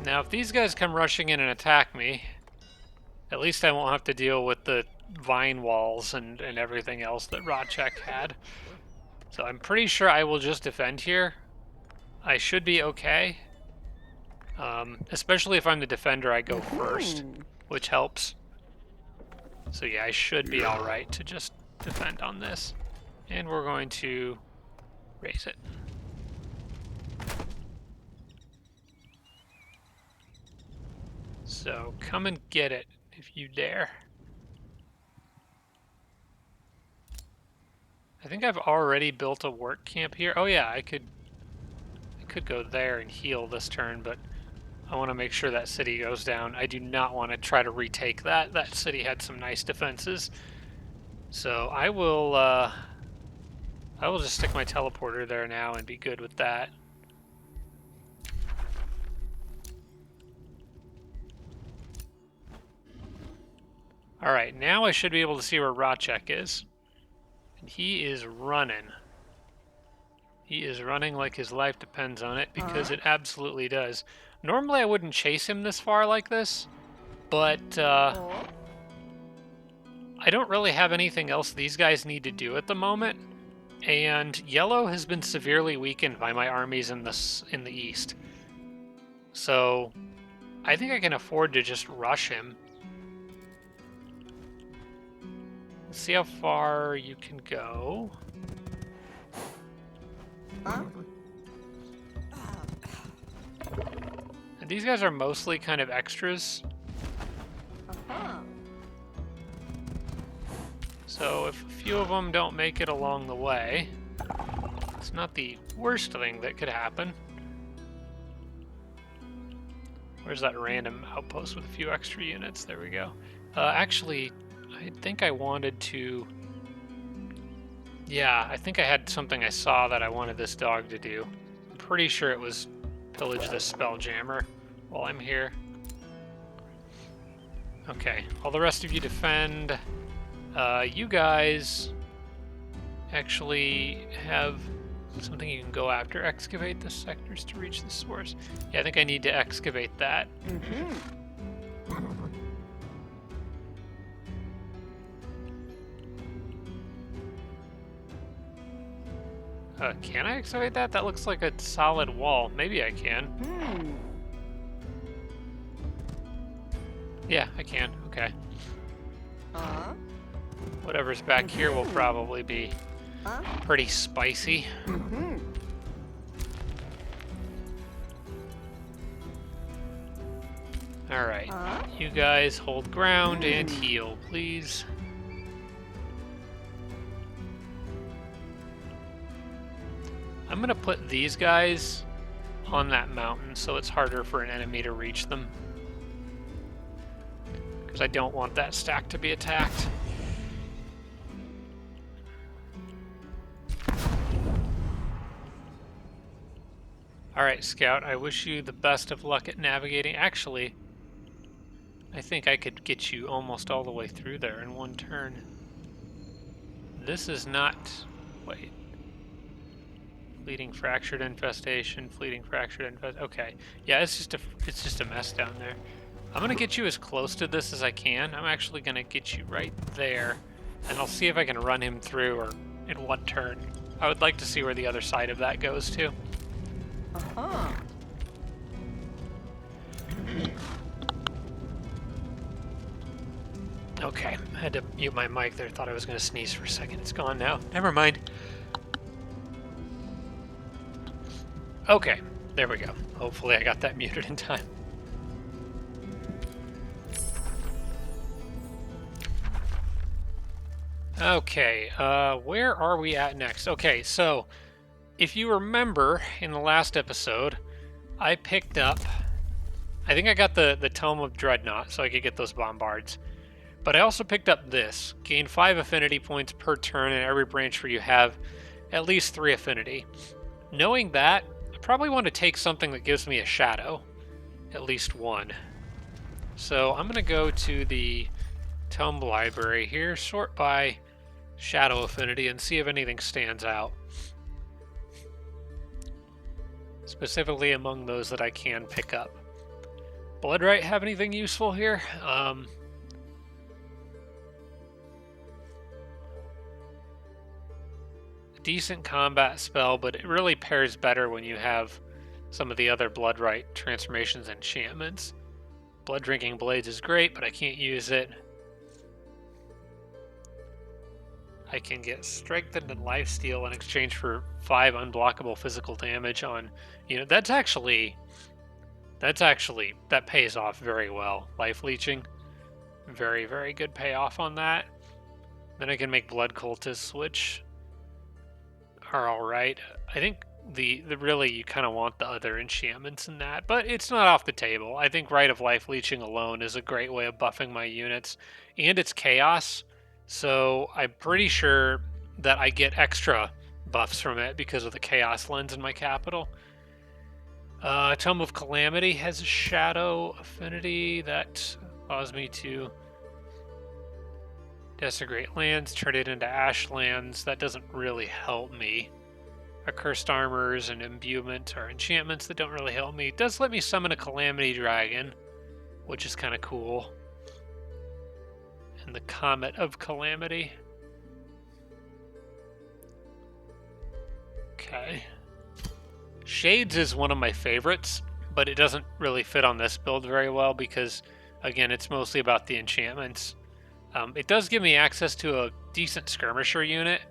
Now, if these guys come rushing in and attack me, at least I won't have to deal with the vine walls and everything else that Rotchek had. So I'm pretty sure I will just defend here. I should be okay. Especially if I'm the defender, I go first, which helps. So yeah, I should be alright to just defend on this. And we're going to raise it. So come and get it if you dare. I think I've already built a work camp here. Oh yeah, I could go there and heal this turn, but I want to make sure that city goes down. I do not want to try to retake that. That city had some nice defenses. So I will just stick my teleporter there now and be good with that. Alright, now I should be able to see where Rotchek is. And he is running. He is running like his life depends on it, because it absolutely does. Normally I wouldn't chase him this far like this, but I don't really have anything else these guys need to do at the moment. And yellow has been severely weakened by my armies in the east. So I think I can afford to just rush him. See how far you can go. And these guys are mostly kind of extras. So if a few of them don't make it along the way, it's not the worst thing that could happen. Where's that random outpost with a few extra units? There we go. Actually, I think I wanted to... Yeah, I think I had something I saw that I wanted this dog to do. I'm pretty sure it was pillage this spelljammer while I'm here. Okay, all the rest of you defend. You guys actually have something you can go after. Excavate the sectors to reach the source. Yeah, I think I need to excavate that. Can I excavate that? That looks like a solid wall. Maybe I can. Yeah, I can. Okay. Whatever's back here will probably be pretty spicy. Alright, you guys hold ground and heal, please. I'm gonna put these guys on that mountain so it's harder for an enemy to reach them. Because I don't want that stack to be attacked. Alright, Scout, I wish you the best of luck at navigating. Actually, I think I could get you almost all the way through there in one turn. This is not... Wait. Fleeting fractured infestation, fleeting fractured infestation. Okay. Yeah, it's just a mess down there. I'm gonna get you as close to this as I can. I'm actually gonna get you right there, and I'll see if I can run him through or in one turn. I would like to see where the other side of that goes to. Okay, I had to mute my mic there. Thought I was gonna sneeze for a second. It's gone now. Never mind. Okay, there we go. Hopefully I got that muted in time. Okay, where are we at next? Okay, so if you remember in the last episode, I picked up... I think I got the Tome of Dreadnought so I could get those bombards. But I also picked up this. Gain 5 affinity points per turn in every branch where you have at least 3 affinity. Knowing that, I probably want to take something that gives me a shadow. At least one. So I'm going to go to the Tome Library here, sort by shadow affinity, and see if anything stands out. Specifically among those that I can pick up. Bloodright have anything useful here? Decent combat spell, but it really pairs better when you have some of the other Bloodright transformations and enchantments. Blood Drinking Blades is great, but I can't use it. I can get Strengthened and Lifesteal in exchange for 5 unblockable physical damage on... You know, that pays off very well. Life Leeching. Very, very good payoff on that. Then I can make Blood Cultists, which are alright. I think the really you kind of want the other enchantments in that, but it's not off the table. I think Rite of Life Leeching alone is a great way of buffing my units, and it's chaos, so I'm pretty sure that I get extra buffs from it because of the chaos lens in my capital. Tome of Calamity has a shadow affinity that allows me to desecrate lands, turn it into ashlands. That doesn't really help me. Accursed Armors and Imbuement are enchantments that don't really help me. It does let me summon a Calamity Dragon, which is kind of cool. And the Comet of Calamity. Okay. Shades is one of my favorites, but it doesn't really fit on this build very well because, again, it's mostly about the enchantments. It does give me access to a decent skirmisher unit,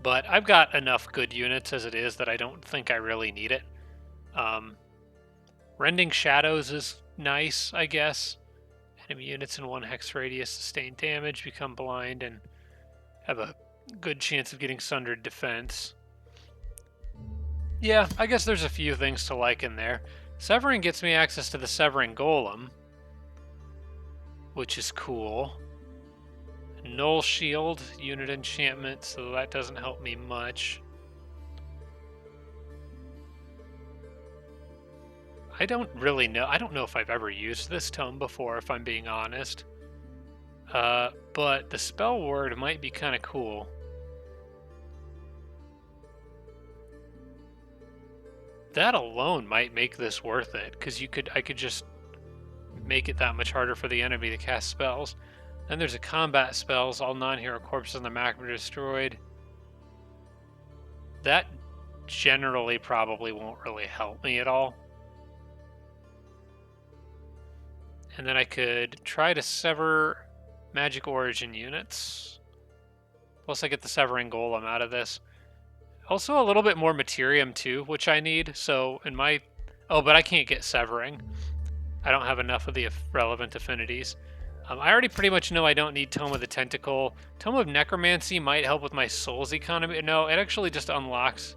but I've got enough good units as it is that I don't think I really need it. Rending Shadows is nice, I guess. Enemy units in 1 hex radius sustain damage, become blind, and have a good chance of getting sundered defense. Yeah, I guess there's a few things to like in there. Severing gets me access to the Severing Golem, which is cool. Null Shield, unit enchantment, so that doesn't help me much. I don't really know. I don't know if I've ever used this tome before, if I'm being honest. But the spell word might be kind of cool. That alone might make this worth it, because I could just make it that much harder for the enemy to cast spells. Then there's a combat spells. All non-hero corpses on the map are destroyed. That generally probably won't really help me at all. And then I could try to sever magic origin units. Plus I get the Severing Golem out of this. Also a little bit more Materium too, which I need. So in my... Oh, but I can't get Severing. I don't have enough of the relevant affinities. I already pretty much know I don't need Tome of the Tentacle. Tome of Necromancy might help with my Souls economy. No, it actually just unlocks...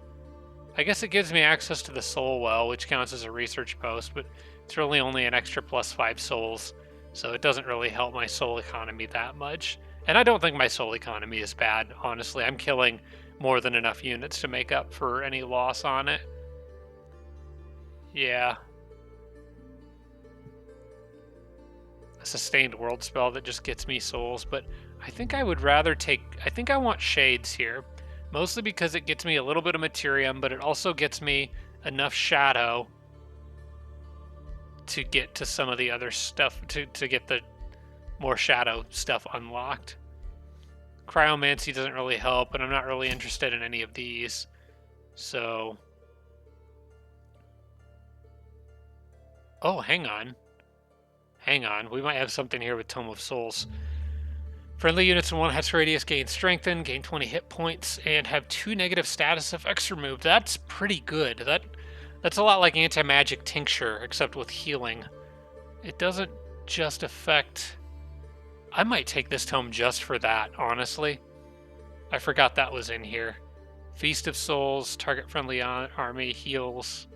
I guess it gives me access to the Soul Well, which counts as a research post, but it's really only an extra +5 souls, so it doesn't really help my soul economy that much. And I don't think my soul economy is bad, honestly. I'm killing more than enough units to make up for any loss on it. Yeah. A sustained world spell that just gets me souls, but I think I would rather take... I think I want Shades here. Mostly because it gets me a little bit of Materium, but it also gets me enough Shadow to get to some of the other stuff, to get the more Shadow stuff unlocked. Cryomancy doesn't really help, and I'm not really interested in any of these. So... Oh, hang on. Hang on, we might have something here with Tome of Souls. Friendly units in 1 hex radius gain strengthen, gain 20 hit points, and have 2 negative status effects removed. That's pretty good. That's a lot like Anti-Magic Tincture, except with healing. It doesn't just affect... I might take this tome just for that, honestly. I forgot that was in here. Feast of Souls, target friendly army, heals.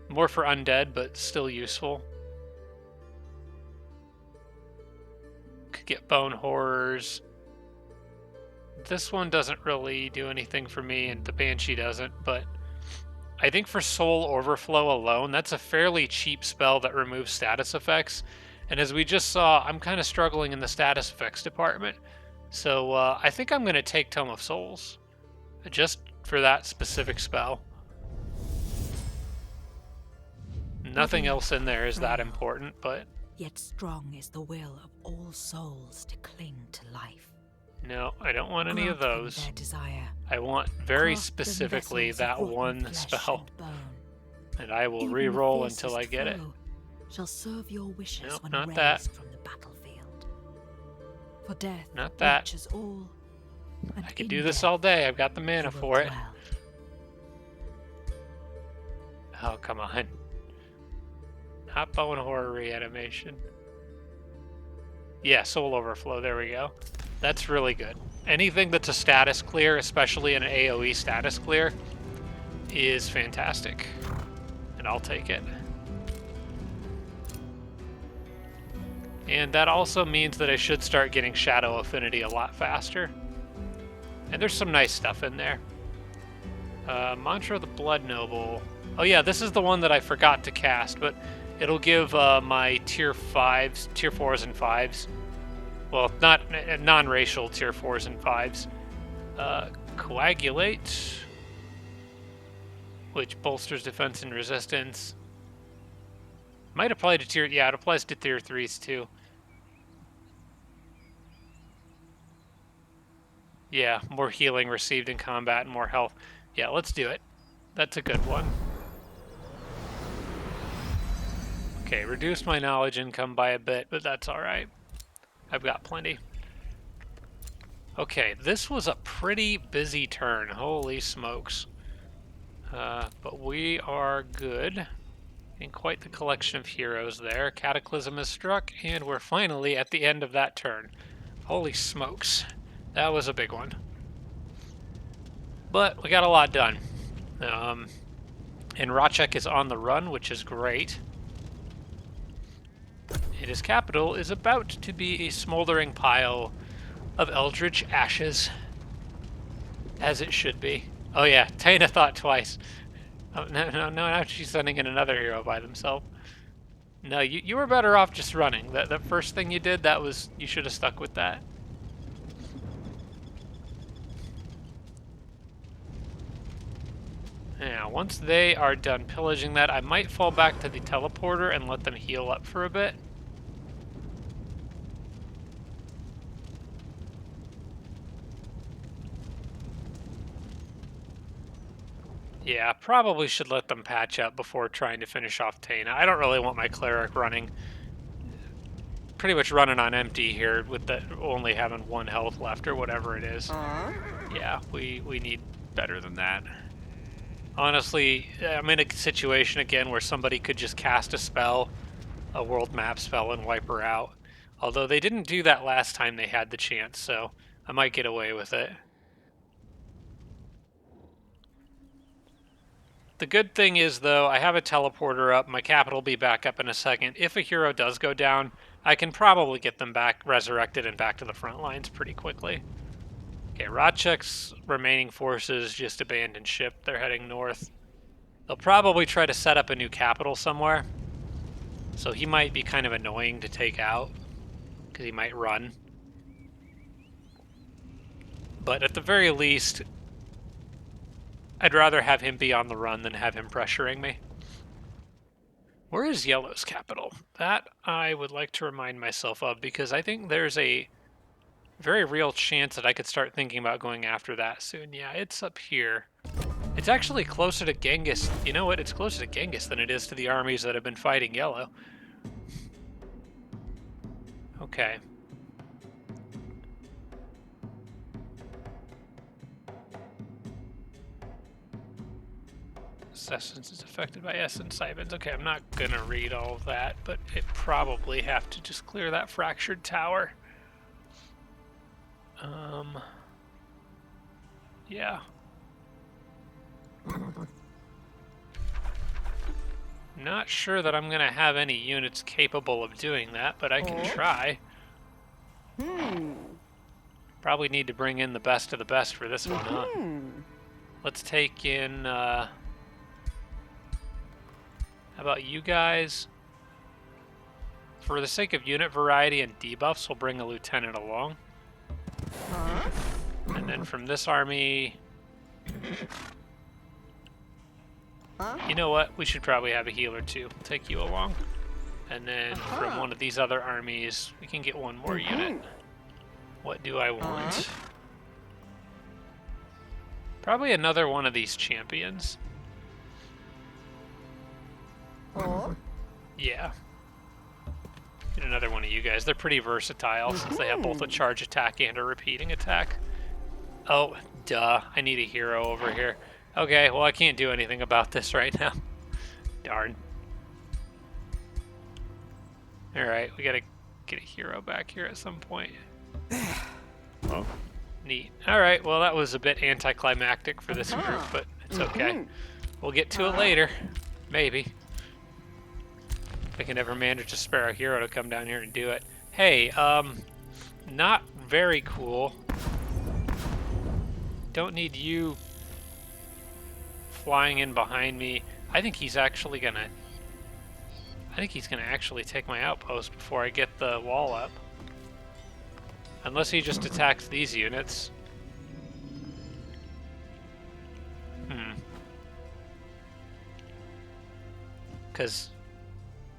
More for undead, but still useful. Could get Bone Horrors. This one doesn't really do anything for me, and the Banshee doesn't, but I think for Soul Overflow alone, that's a fairly cheap spell that removes status effects. And as we just saw, I'm kind of struggling in the status effects department. So I think I'm going to take Tome of Souls, just for that specific spell. Nothing else in there is that important, but... Yet strong is the will of all souls to cling to life. No, I don't want any of those. Their desire. I want very specifically that one spell. And I will re-roll until I get it. Shall serve your wishes nope, when not raised that. From the battlefield. For death not that. All, I could do this all day. I've got the mana for it. Oh, come on. Not Bone Horror Reanimation. Yeah, Soul Overflow. There we go. That's really good. Anything that's a status clear, especially an AoE status clear, is fantastic. And I'll take it. And that also means that I should start getting Shadow Affinity a lot faster. And there's some nice stuff in there. Mantra of the Blood Noble. Oh yeah, this is the one that I forgot to cast, but it'll give my tier 4s and 5s. Well, not non-racial tier 4s and 5s. Coagulate, which bolsters defense and resistance. Might apply to tier... Yeah, it applies to tier 3s too. Yeah, more healing received in combat and more health. Yeah, let's do it. That's a good one. Okay, reduced my knowledge income by a bit, but that's alright. I've got plenty. Okay, this was a pretty busy turn. Holy smokes. But we are good. And quite the collection of heroes there. Cataclysm is struck, and we're finally at the end of that turn. Holy smokes. That was a big one. But we got a lot done. And Rachek is on the run, which is great. And his capital is about to be a smoldering pile of eldritch ashes. As it should be. Oh yeah, Taina thought twice. Oh, no, now she's sending in another hero by themselves. No, you were better off just running. The first thing you did, you should have stuck with that. Now, once they are done pillaging that, I might fall back to the teleporter and let them heal up for a bit. Yeah, probably should let them patch up before trying to finish off Taina. I don't really want my cleric pretty much running on empty here with only having 1 health left or whatever it is. Yeah, we need better than that. Honestly, I'm in a situation again where somebody could just cast a spell, a world map spell, and wipe her out. Although they didn't do that last time they had the chance, so I might get away with it. The good thing is, though, I have a teleporter up. My capital will be back up in a second. If a hero does go down, I can probably get them back resurrected and back to the front lines pretty quickly. Okay, Rachek's remaining forces just abandoned ship. They're heading north. They'll probably try to set up a new capital somewhere. So he might be kind of annoying to take out, because he might run. But at the very least, I'd rather have him be on the run than have him pressuring me. Where is Yellow's capital? That I would like to remind myself of, because I think there's a very real chance that I could start thinking about going after that soon. Yeah, it's up here. It's actually closer to Genghis. You know what? It's closer to Genghis than it is to the armies that have been fighting Yellow. Okay. Essence is affected by essence stipends. Okay, I'm not gonna read all of that, but it probably have to just clear that fractured tower. Yeah. Not sure that I'm gonna have any units capable of doing that, but I can try. Probably need to bring in the best of the best for this one, huh? Let's take in, how about you guys? For the sake of unit variety and debuffs, we'll bring a lieutenant along. And then from this army... You know what? We should probably have a healer too. We'll take you along. And then from one of these other armies, we can get one more unit. What do I want? Probably another one of these champions. Yeah. Get another one of you guys. They're pretty versatile since they have both a charge attack and a repeating attack. Oh, duh. I need a hero over here. Okay, well I can't do anything about this right now. Darn. Alright, we gotta get a hero back here at some point. Oh, neat. Alright, well that was a bit anticlimactic for this group, but it's okay. We'll get to it later. Maybe. If I can ever manage to spare a hero to come down here and do it. Hey, not very cool. Don't need you flying in behind me. I think he's actually gonna actually take my outpost before I get the wall up. Unless he just attacks these units. Because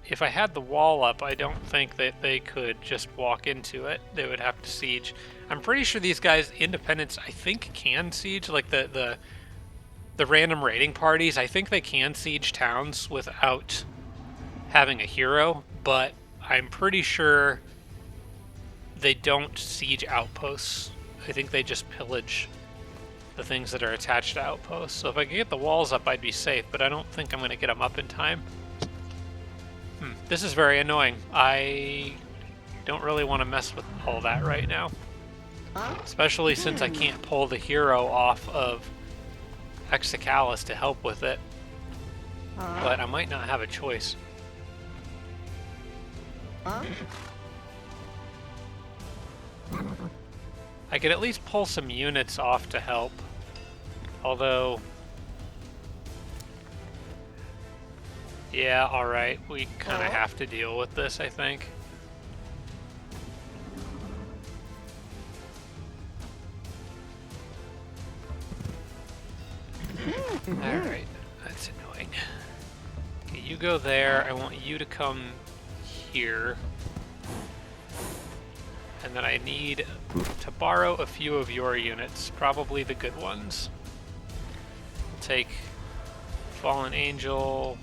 if I had the wall up, I don't think that they could just walk into it. They would have to siege. I'm pretty sure these guys, Independents, I think can siege, like the random raiding parties. I think they can siege towns without having a hero, but I'm pretty sure they don't siege outposts I think they just pillage the things that are attached to outposts. So if I could get the walls up, I'd be safe, but I don't think I'm going to get them up in time. This is very annoying. I don't really want to mess with all that right now. Especially since I can't pull the hero off of Exicalus to help with it. But I might not have a choice. I could at least pull some units off to help. Although... yeah, alright. We kind of have to deal with this, I think. Alright, that's annoying. Okay, you go there. I want you to come here. And then I need to borrow a few of your units, probably the good ones. I'll take Fallen Angel,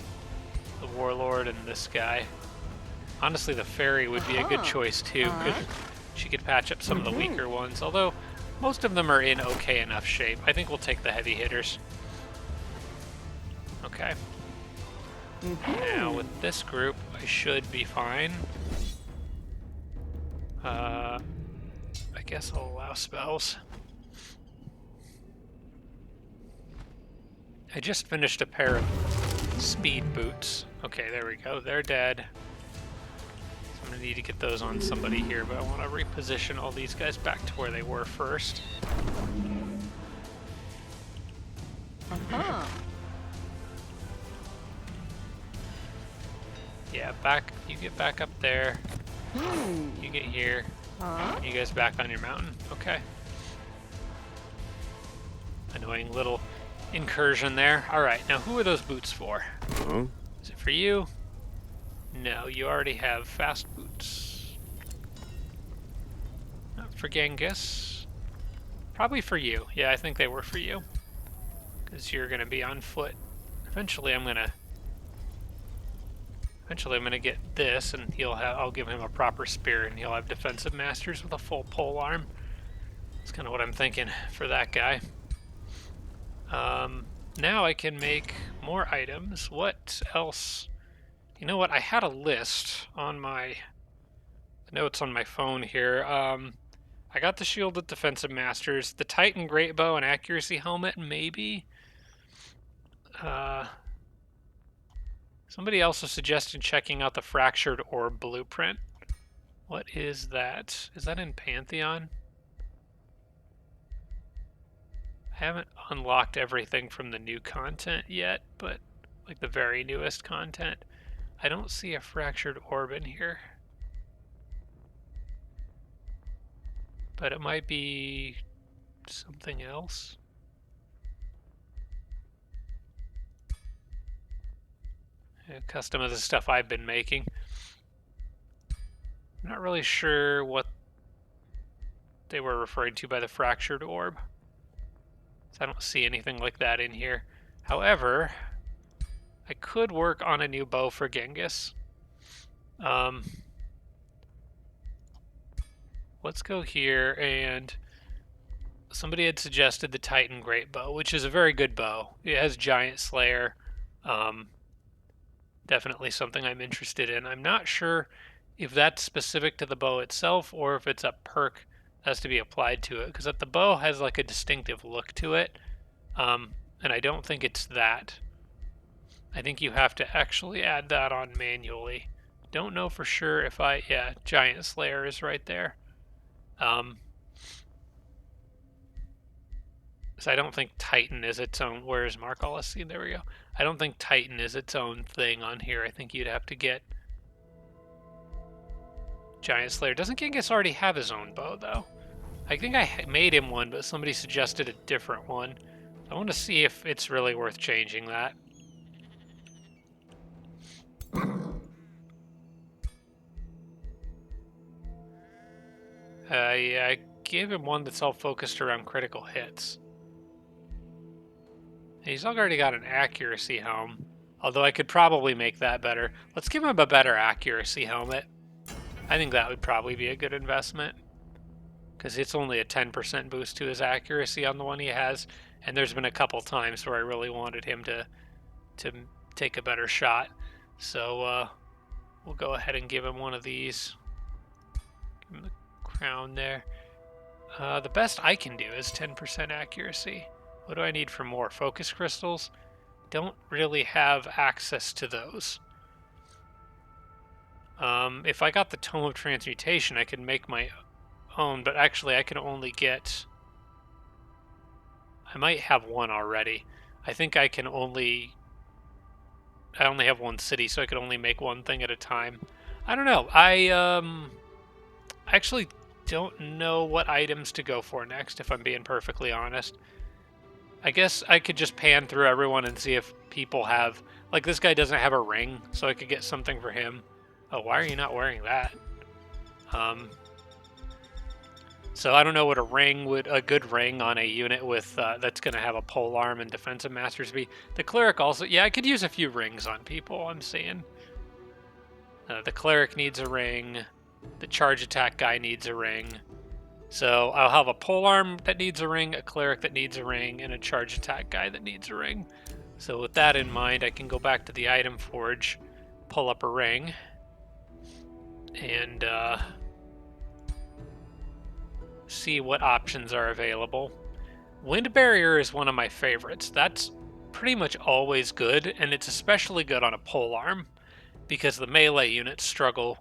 the Warlord, and this guy. Honestly, the Fairy would be a good choice too, because she could patch up some of the weaker ones, although most of them are in okay enough shape. I think we'll take the heavy hitters. Okay. Now with this group, I should be fine. I guess I'll allow spells. I just finished a pair of speed boots. Okay, there we go. They're dead. So I'm gonna need to get those on somebody here, but I want to reposition all these guys back to where they were first. Yeah, back. You get back up there. You get here. You guys back on your mountain. Okay. Annoying little incursion there. Alright, now who are those boots for? Is it for you? No, you already have fast boots. Not for Genghis. Probably for you. Yeah, I think they were for you. Because you're going to be on foot. Eventually I'm going to get this, and I'll give him a proper spear, and he'll have defensive masters with a full pole arm. That's kind of what I'm thinking for that guy. Now I can make more items. What else? You know what? I had a list on my notes on my phone here. I got the shield with defensive masters, the Titan great bow and accuracy helmet, maybe. Somebody else has suggested checking out the Fractured Orb blueprint. What is that? Is that in Pantheon? I haven't unlocked everything from the new content yet, but like the very newest content. I don't see a Fractured Orb in here. But it might be something else. Custom of the stuff I've been making. I'm not really sure what they were referring to by the Fractured Orb. So I don't see anything like that in here. However, I could work on a new bow for Genghis. Let's go here, and somebody had suggested the Titan Great Bow, which is a very good bow. It has Giant Slayer. Definitely something I'm interested in. I'm not sure if that's specific to the bow itself or if it's a perk that has to be applied to it, because the bow has like a distinctive look to it, and I don't think it's that. I think you have to actually add that on manually. Don't know for sure if yeah, Giant Slayer is right there. So I don't think Titan is its own. Where's Mark? Let's see. There we go. I don't think Titan is its own thing on here. I think you'd have to get Giant Slayer. Doesn't Genghis already have his own bow, though? I think I made him one, but somebody suggested a different one. I want to see if it's really worth changing that. Yeah, I gave him one that's all focused around critical hits. He's already got an accuracy helm, although I could probably make that better. Let's give him a better accuracy helmet. I think that would probably be a good investment, because it's only a 10% boost to his accuracy on the one he has, and there's been a couple times where I really wanted him to take a better shot. So we'll go ahead and give him one of these. Give him the crown there. The best I can do is 10% accuracy. What do I need for more? Focus crystals? Don't really have access to those. If I got the Tome of Transmutation, I could make my own, but actually I can only get... I might have one already. I think I only have one city, so I could only make one thing at a time. I don't know. I actually don't know what items to go for next, if I'm being perfectly honest. I guess I could just pan through everyone and see if people have... Like, this guy doesn't have a ring, so I could get something for him. Oh, why are you not wearing that? So I don't know what a good ring on a unit with that's going to have a pole arm and defensive masters be. The cleric also, yeah, I could use a few rings on people. I'm seeing. The cleric needs a ring. The charge attack guy needs a ring. So I'll have a pole arm that needs a ring, a cleric that needs a ring, and a charge attack guy that needs a ring. So with that in mind, I can go back to the item forge, pull up a ring, and see what options are available. Wind barrier is one of my favorites. That's pretty much always good, and it's especially good on a pole arm because the melee units struggle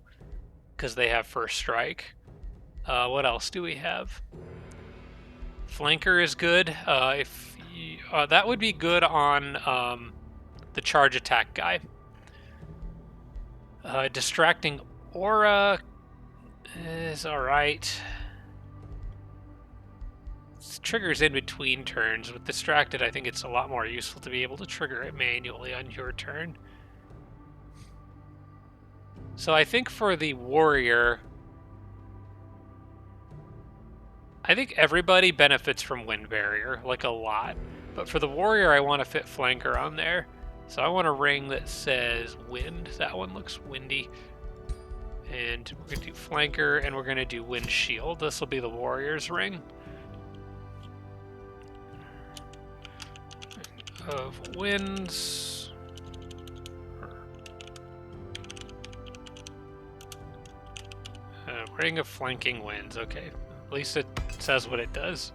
because they have first strike. What else do we have? Flanker is good. That would be good on the charge attack guy. Distracting aura is alright. Triggers in between turns. With distracted, I think it's a lot more useful to be able to trigger it manually on your turn. So I think for the warrior, I think everybody benefits from wind barrier, like a lot. But for the warrior, I want to fit flanker on there. So I want a ring that says wind. That one looks windy. And we're going to do flanker, and we're going to do wind shield. This will be the warrior's ring. Of winds. Ring of flanking winds. Okay, at least it says what it does.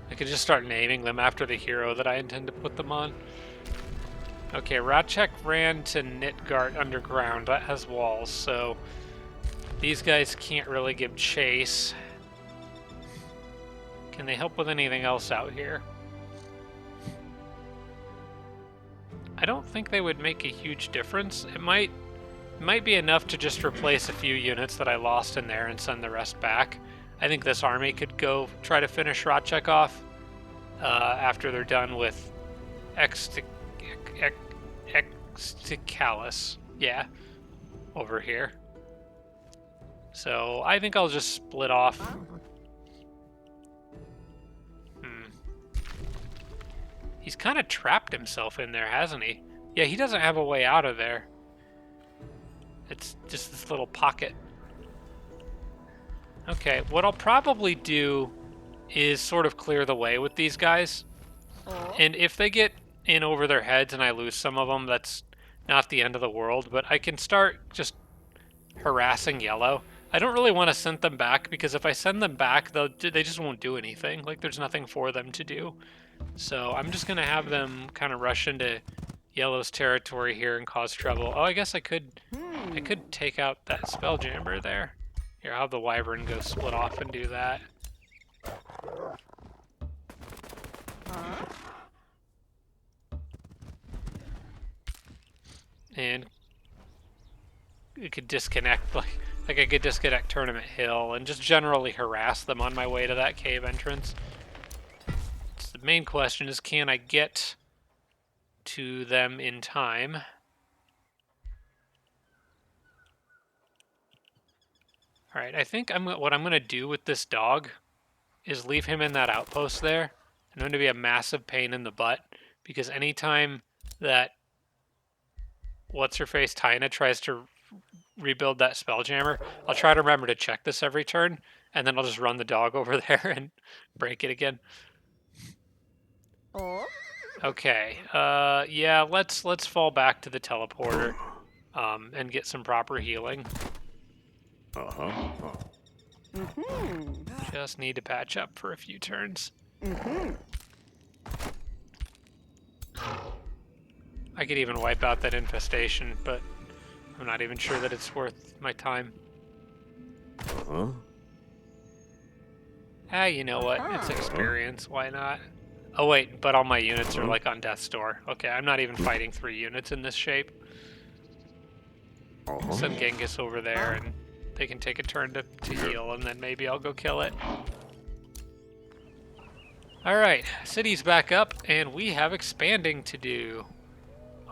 I could just start naming them after the hero that I intend to put them on. Okay, Ratchek ran to Nitgart Underground. That has walls, so these guys can't really give chase. Can they help with anything else out here? I don't think they would make a huge difference. It might be enough to just replace a few units that I lost in there and send the rest back. I think this army could go try to finish Ratchek off after they're done with Exticalis. Yeah, over here. So I think I'll just split off. He's kind of trapped himself in there, hasn't he? Yeah, he doesn't have a way out of there. It's just this little pocket. Okay, what I'll probably do is sort of clear the way with these guys. And if they get in over their heads and I lose some of them, that's not the end of the world. But I can start just harassing yellow. I don't really want to send them back, because if I send them back, they just won't do anything. Like, there's nothing for them to do. So I'm just going to have them kind of rush into yellow's territory here and cause trouble. Oh, I guess I could take out that Spelljammer there. Here, I'll have the Wyvern go split off and do that. And it could disconnect, like I could disconnect Tournament Hill and just generally harass them on my way to that cave entrance. So the main question is, can I get to them in time? All right, I think what I'm going to do with this dog is leave him in that outpost there. I'm going to be a massive pain in the butt, because anytime that what's-her-face Tyna tries to rebuild that Spelljammer. I'll try to remember to check this every turn, and then I'll just run the dog over there and break it again. Okay, yeah, let's fall back to the teleporter, and get some proper healing. Just need to patch up for a few turns. I could even wipe out that infestation, but I'm not even sure that it's worth my time. Ah, you know what? It's experience. Why not? Oh wait, but all my units are like on death's door. Okay, I'm not even fighting 3 units in this shape. Send Genghis over there, and they can take a turn to heal, and then maybe I'll go kill it. Alright, city's back up, and we have expanding to do.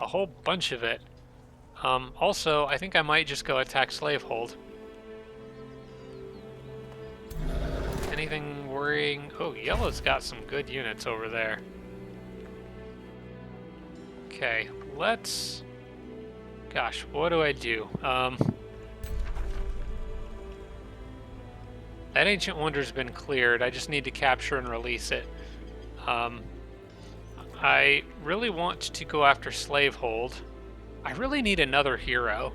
A whole bunch of it. Also, I think I might just go attack Slavehold. Anything worrying? Oh, yellow's got some good units over there. Okay, let's... Gosh, what do I do? That Ancient Wonder's been cleared. I just need to capture and release it. I really want to go after Slavehold. I really need another hero.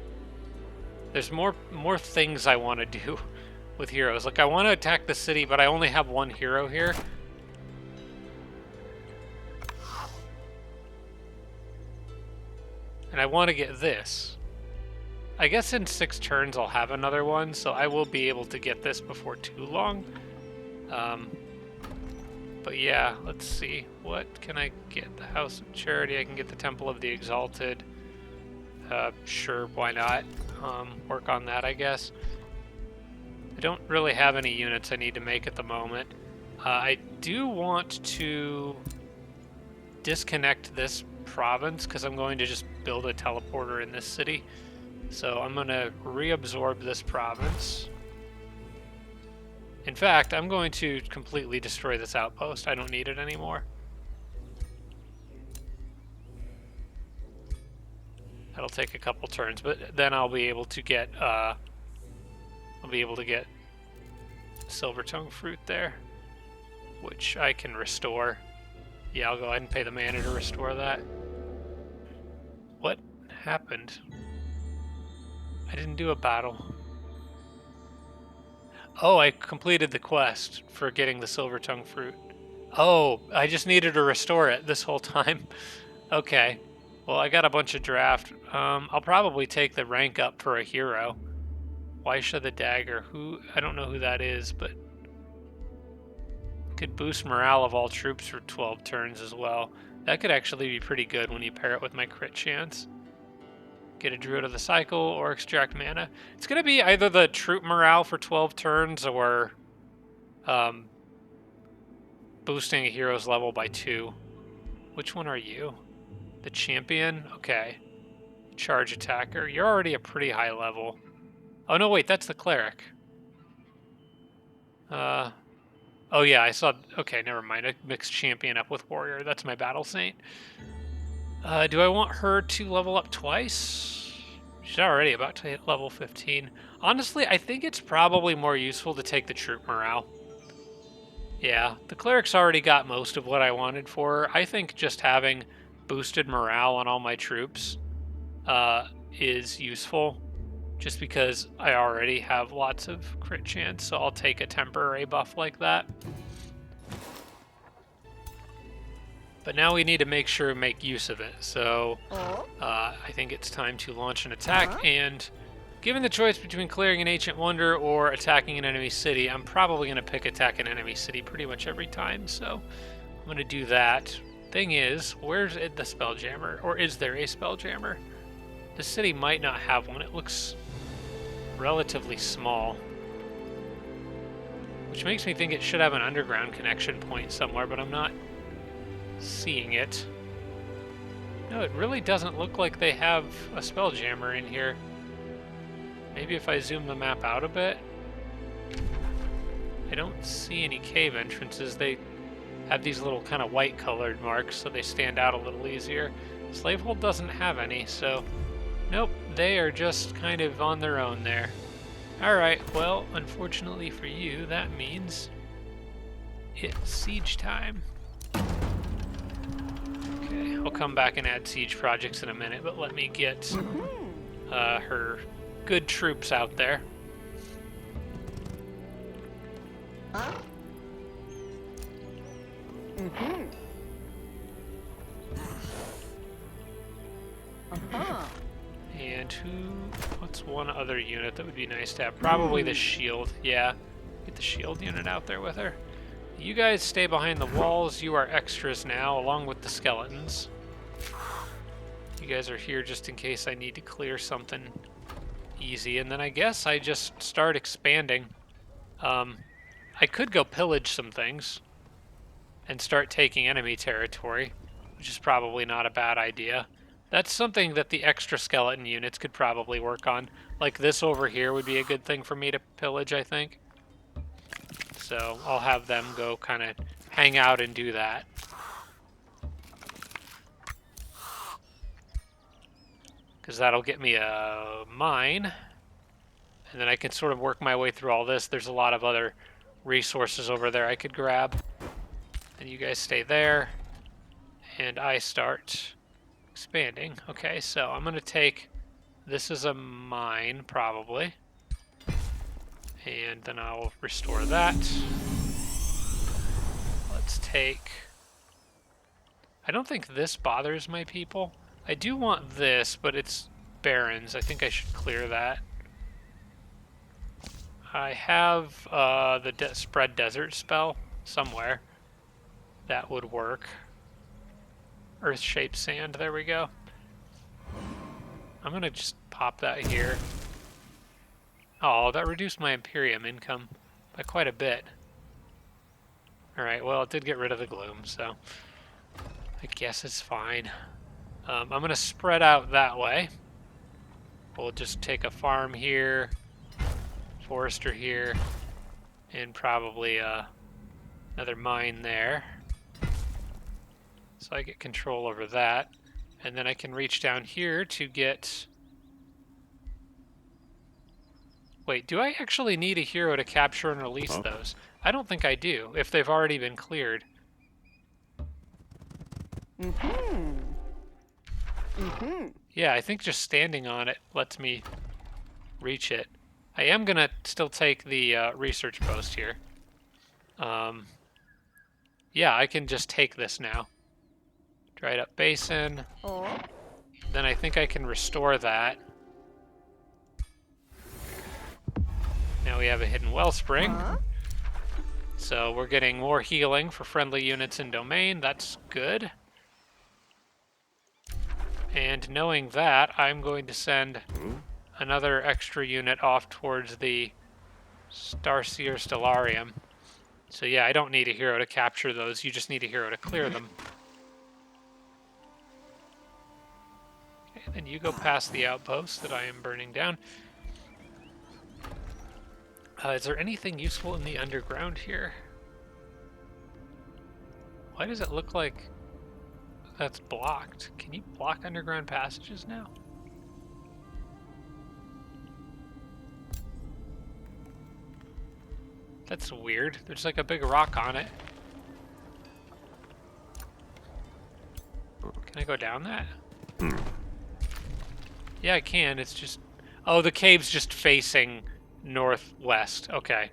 There's more things I want to do with heroes. Like, I want to attack the city, but I only have 1 hero here. And I want to get this. I guess in 6 turns I'll have another one, so I will be able to get this before too long. But yeah, let's see. What can I get? The House of Charity. I can get the Temple of the Exalted. Sure, why not? Work on that, I guess. I don't really have any units I need to make at the moment. I do want to disconnect this province because I'm going to just build a teleporter in this city. So I'm going to reabsorb this province. In fact, I'm going to completely destroy this outpost. I don't need it anymore. That'll take a couple turns, but then I'll be able to get Silver Tongue Fruit there, which I can restore. Yeah, I'll go ahead and pay the mana to restore that. What happened? I didn't do a battle. Oh, I completed the quest for getting the Silver Tongue Fruit. Oh, I just needed to restore it this whole time. Okay. Well, I got a bunch of draft. I'll probably take the rank up for a hero. Waisha the Dagger. I don't know who that is, but could boost morale of all troops for 12 turns as well. That could actually be pretty good when you pair it with my crit chance. Get a Druid of the Cycle or extract mana. It's going to be either the troop morale for 12 turns or boosting a hero's level by 2. Which one are you? The champion? Okay. Charge attacker. You're already a pretty high level. Oh no, wait, that's the cleric. Oh yeah, I saw... Okay, never mind. I mixed champion up with warrior. That's my battle saint. Do I want her to level up twice? She's already about to hit level 15. Honestly, I think it's probably more useful to take the troop morale. Yeah, the cleric's already got most of what I wanted for her. I think just having boosted morale on all my troops is useful, just because I already have lots of crit chance, so I'll take a temporary buff like that. But now we need to make use of it, so I think it's time to launch an attack, and given the choice between clearing an Ancient Wonder or attacking an enemy city, I'm probably going to pick attack an enemy city pretty much every time, so I'm going to do that. Thing is, where's the Spelljammer? Or is there a Spelljammer? The city might not have one. It looks relatively small, which makes me think it should have an underground connection point somewhere, but I'm not seeing it. No, it really doesn't look like they have a Spelljammer in here. Maybe if I zoom the map out a bit. I don't see any cave entrances. They have these little kind of white colored marks, so they stand out a little easier. Slavehold doesn't have any, so nope, they are just kind of on their own there. Alright, well, unfortunately for you, that means it's siege time. Okay, I'll come back and add siege projects in a minute, but let me get her good troops out there. And what's one other unit that would be nice to have? Probably the shield, yeah. Get the shield unit out there with her. You guys stay behind the walls. You are extras now, along with the skeletons. You guys are here just in case I need to clear something easy. And then I guess I just start expanding. I could go pillage some things and start taking enemy territory, which is probably not a bad idea. That's something that the extra skeleton units could probably work on. Like this over here would be a good thing for me to pillage, I think. So I'll have them go kind of hang out and do that. Because that'll get me a mine. And then I can sort of work my way through all this. There's a lot of other resources over there I could grab. And you guys stay there. And I start expanding. Okay, so I'm going to take... This is a mine, probably. And then I'll restore that. Let's take... I don't think this bothers my people. I do want this, but it's barrens. I think I should clear that. I have the spread desert spell somewhere. That would work. Earth-shaped sand, there we go. I'm gonna just pop that here. Oh, that reduced my Imperium income by quite a bit. Alright, well, it did get rid of the gloom, so I guess it's fine. I'm gonna spread out that way. We'll just take a farm here, forester here, and probably another mine there. So I get control over that. And then I can reach down here to get... Wait, do I actually need a hero to capture and release those? I don't think I do, if they've already been cleared. Yeah, I think just standing on it lets me reach it. I am going to still take the research post here. Yeah, I can just take this now. Dried up basin. Then I think I can restore that. Now we have a hidden wellspring. So we're getting more healing for friendly units in domain. That's good. And knowing that, I'm going to send another extra unit off towards the Starseer Stellarium. So yeah, I don't need a hero to capture those. You just need a hero to clear them. Okay, then you go past the outpost that I am burning down. Is there anything useful in the underground here? Why does it look like that's blocked? Can you block underground passages now? That's weird. There's like a big rock on it. Can I go down that? Yeah, I can. It's just... Oh, the cave's just facing northwest. Okay.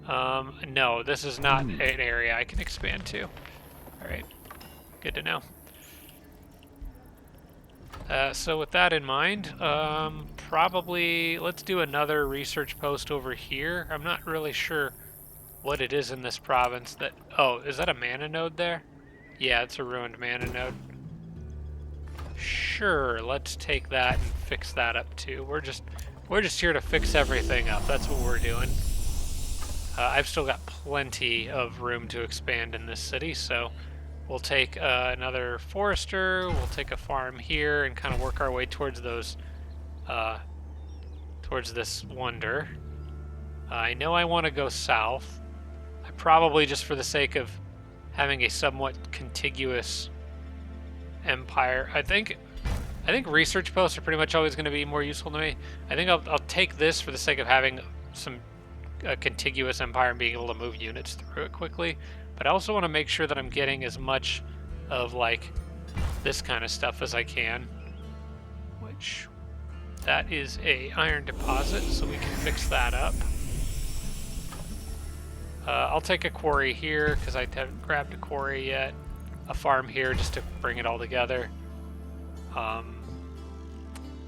No, this is not an area I can expand to. Alright. Good to know. So with that in mind, probably let's do another research post over here. I'm not really sure what it is in this province that... Oh, is that a mana node there? Yeah, it's a ruined mana node. Sure, let's take that and fix that up too. We're just here to fix everything up. That's what we're doing. I've still got plenty of room to expand in this city, so we'll take another forester, we'll take a farm here, and kind of work our way towards those, towards this wonder. I know I want to go south. I probably, just for the sake of having a somewhat contiguous empire, I think I think research posts are pretty much always going to be more useful to me. I think I'll take this for the sake of having some contiguous empire and being able to move units through it quickly. But I also want to make sure that I'm getting as much of like this kind of stuff as I can. Which, that is a iron deposit, so we can fix that up. I'll take a quarry here because I haven't grabbed a quarry yet. A farm here just to bring it all together.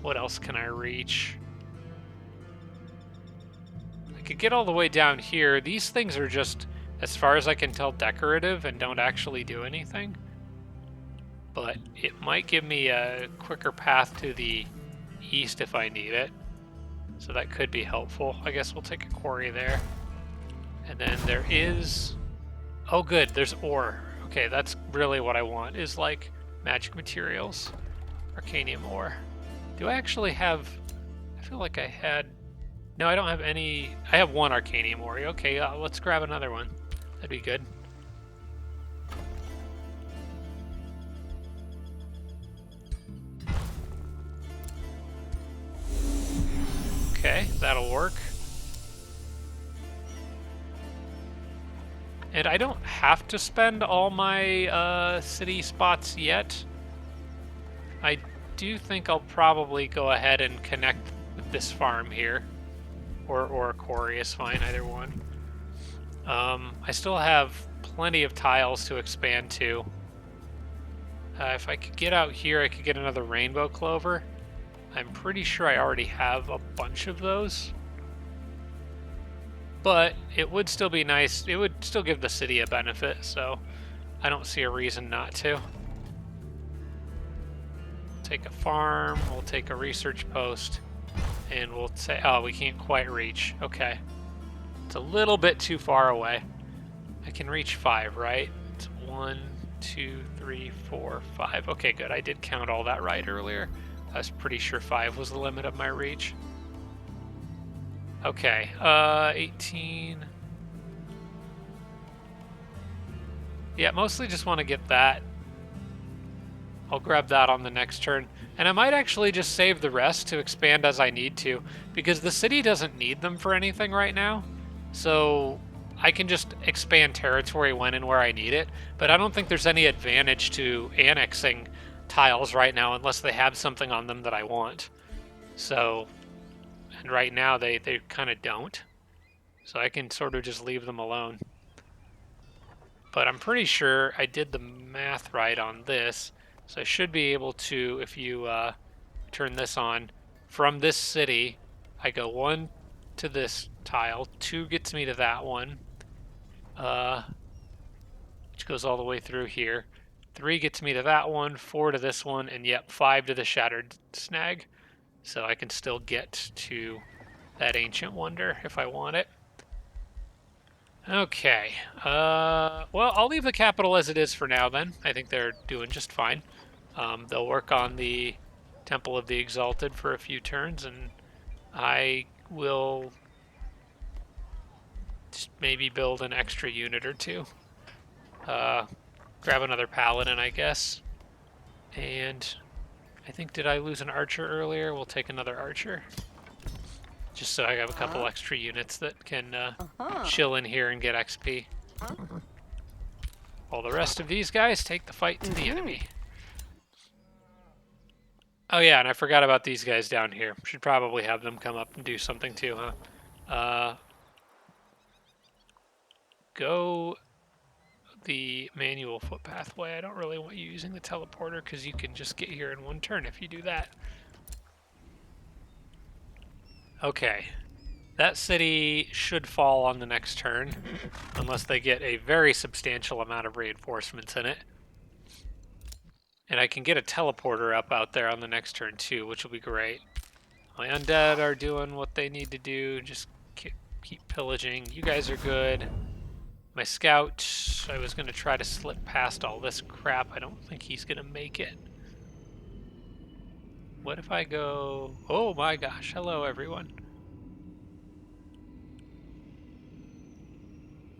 What else can I reach? I could get all the way down here. These things are just, as far as I can tell, decorative and don't actually do anything. But it might give me a quicker path to the east if I need it. So that could be helpful. I guess we'll take a quarry there. And then there is... Oh good, there's ore. Okay, that's really what I want, is like magic materials. Arcanium ore. Do I actually have... I feel like I had... No, I don't have any... I have one Arcanium ore. Okay, let's grab another one. That'd be good. Okay, that'll work. And I don't have to spend all my city spots yet. I do think I'll probably go ahead and connect with this farm here. Or a quarry is fine, either one. I still have plenty of tiles to expand to. If I could get out here, I could get another rainbow clover. I'm pretty sure I already have a bunch of those. But it would still be nice. It would still give the city a benefit, so I don't see a reason not to. Take a farm, we'll take a research post, and we'll say, oh, we can't quite reach. Okay. It's a little bit too far away. I can reach 5, right? It's 1, 2, 3, 4, 5. Okay, good. I did count all that right earlier. I was pretty sure 5 was the limit of my reach. Okay, 18. Yeah, mostly just want to get that. I'll grab that on the next turn. And I might actually just save the rest to expand as I need to, because the city doesn't need them for anything right now. So I can just expand territory when and where I need it. But I don't think there's any advantage to annexing tiles right now unless they have something on them that I want. So... And right now they kind of don't. So I can sort of just leave them alone. But I'm pretty sure I did the math right on this. So I should be able to, if you turn this on, from this city, I go 1 to this tile, 2 gets me to that one, which goes all the way through here. 3 gets me to that one, 4 to this one, and yep, 5 to the shattered snag. So I can still get to that ancient wonder if I want it. Okay. Well, I'll leave the capital as it is for now then. I think they're doing just fine. They'll work on the Temple of the Exalted for a few turns, and I will just maybe build an extra unit or two. Grab another paladin, I guess. And... I think, did I lose an archer earlier? We'll take another archer. Just so I have a couple extra units that can chill in here and get XP. All the rest of these guys take the fight to the enemy. Oh yeah, and I forgot about these guys down here. Should probably have them come up and do something too, huh? Go the manual footpath way. I don't really want you using the teleporter because you can just get here in 1 turn if you do that. Okay. That city should fall on the next turn unless they get a very substantial amount of reinforcements in it. And I can get a teleporter up out there on the next turn too, which will be great. My undead are doing what they need to do. Just keep pillaging. You guys are good. My scout, I was going to try to slip past all this crap. I don't think he's going to make it. What if I go... Oh my gosh, hello everyone.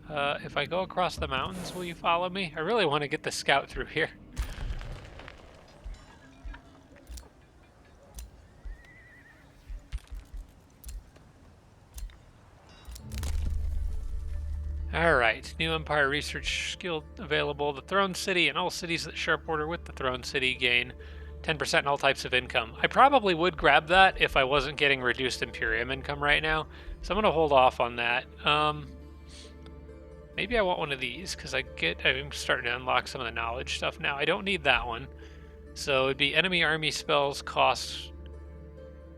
If I go across the mountains, will you follow me? I really want to get the scout through here. Alright, new Empire research skill available. The Throne City and all cities that share a border with the Throne City gain 10% in all types of income. I probably would grab that if I wasn't getting reduced Imperium income right now, so I'm going to hold off on that. Maybe I want one of these, because I'm starting to unlock some of the knowledge stuff now. I don't need that one. So it'd be enemy army spells cost,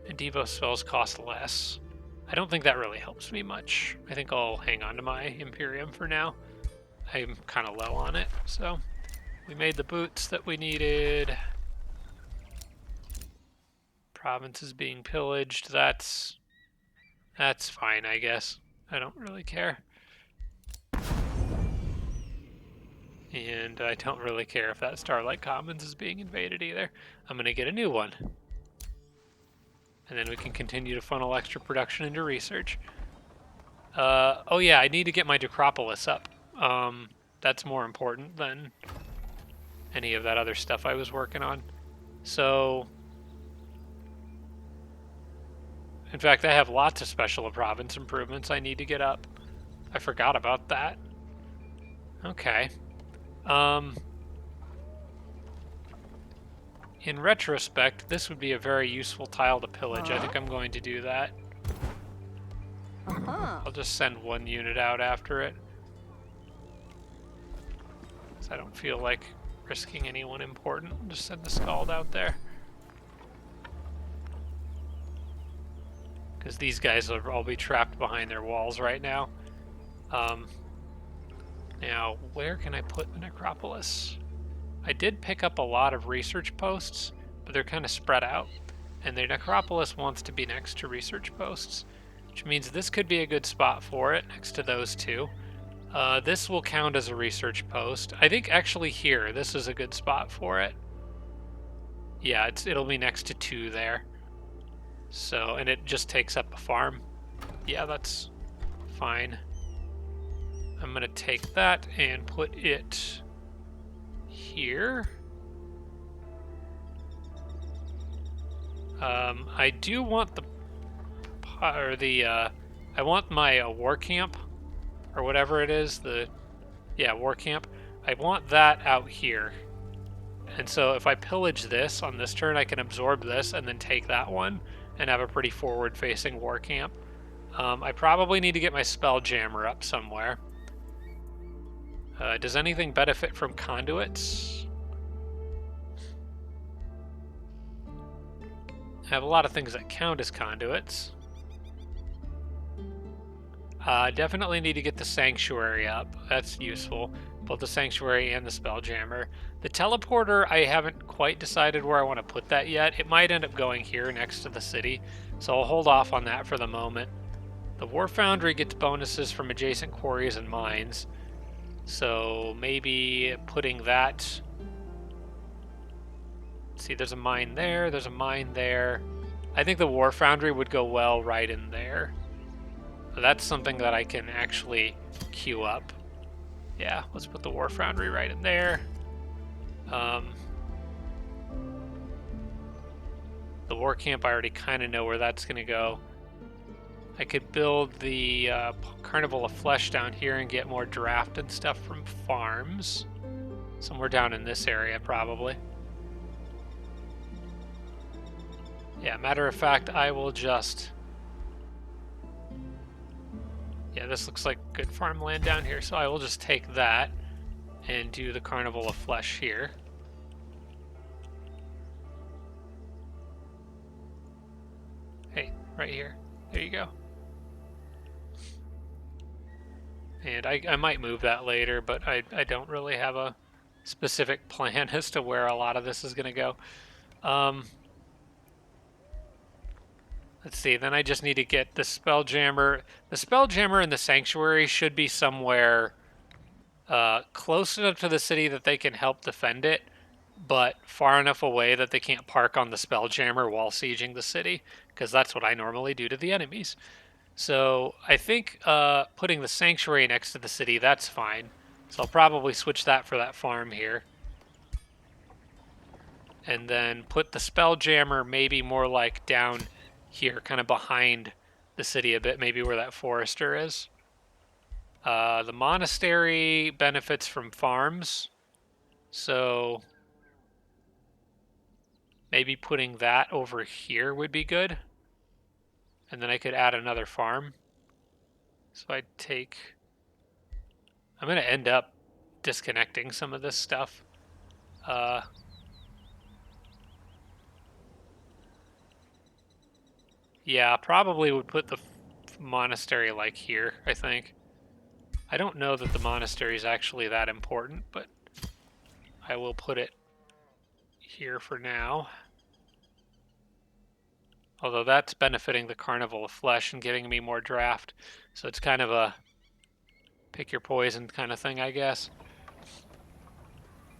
and Devo spells cost less. I don't think that really helps me much. I think I'll hang on to my Imperium for now. I'm kind of low on it, so we made the boots that we needed. Provinces being pillaged, that's fine, I guess. I don't really care. And I don't really care if that Starlight Commons is being invaded either. I'm going to get a new one. And then we can continue to funnel extra production into research. Oh yeah, I need to get my Necropolis up. That's more important than any of that other stuff I was working on. So, in fact, I have lots of special province improvements I need to get up. I forgot about that. Okay. In retrospect, this would be a very useful tile to pillage. I think I'm going to do that. I'll just send one unit out after it. I don't feel like risking anyone important. I'll just send the Scald out there. Because these guys will all be trapped behind their walls right now. Now, where can I put the Necropolis? I did pick up a lot of research posts, but they're kind of spread out. And the Necropolis wants to be next to research posts, which means this could be a good spot for it, next to those two. This will count as a research post. I think actually here, this is a good spot for it. Yeah, it'll be next to 2 there. So, and it just takes up a farm. Yeah, that's fine. I'm gonna take that and put it here. I do want I want my war camp, or whatever it is, war camp. I want that out here. And so if I pillage this on this turn, I can absorb this and then take that one and have a pretty forward-facing war camp. I probably need to get my Spelljammer up somewhere. Does anything benefit from conduits? I have a lot of things that count as conduits. Definitely need to get the Sanctuary up. That's useful. Both the Sanctuary and the Spelljammer. The Teleporter, I haven't quite decided where I want to put that yet. It might end up going here next to the city, so I'll hold off on that for the moment. The War Foundry gets bonuses from adjacent quarries and mines, so maybe putting that... See, there's a mine there, there's a mine there. I think the War Foundry would go well right in there. So that's something that I can actually queue up. Yeah, let's put the War Foundry right in there. The War Camp, I already kind of know where that's going to go. I could build the Carnival of Flesh down here and get more draft and stuff from farms. Somewhere down in this area, probably. Yeah, matter of fact, I will just... Yeah, this looks like good farmland down here, so I will just take that and do the Carnival of Flesh here. Hey, right here. There you go. And I might move that later, but I don't really have a specific plan as to where a lot of this is going to go. Let's see, then I just need to get the Spelljammer. The Spelljammer and the Sanctuary should be somewhere close enough to the city that they can help defend it, but far enough away that they can't park on the Spelljammer while sieging the city, because that's what I normally do to the enemies. So I think putting the Sanctuary next to the city, that's fine. So I'll probably switch that for that farm here. And then put the Spelljammer maybe more like down here, kind of behind the city a bit, maybe where that forester is. The monastery benefits from farms, so maybe putting that over here would be good. And then I could add another farm. So I'd take... I'm going to end up disconnecting some of this stuff. Yeah, probably would put the monastery like here, I think. I don't know that the monastery is actually that important, but I will put it here for now. Although that's benefiting the Carnival of Flesh and giving me more draft. So it's kind of a pick your poison kind of thing, I guess.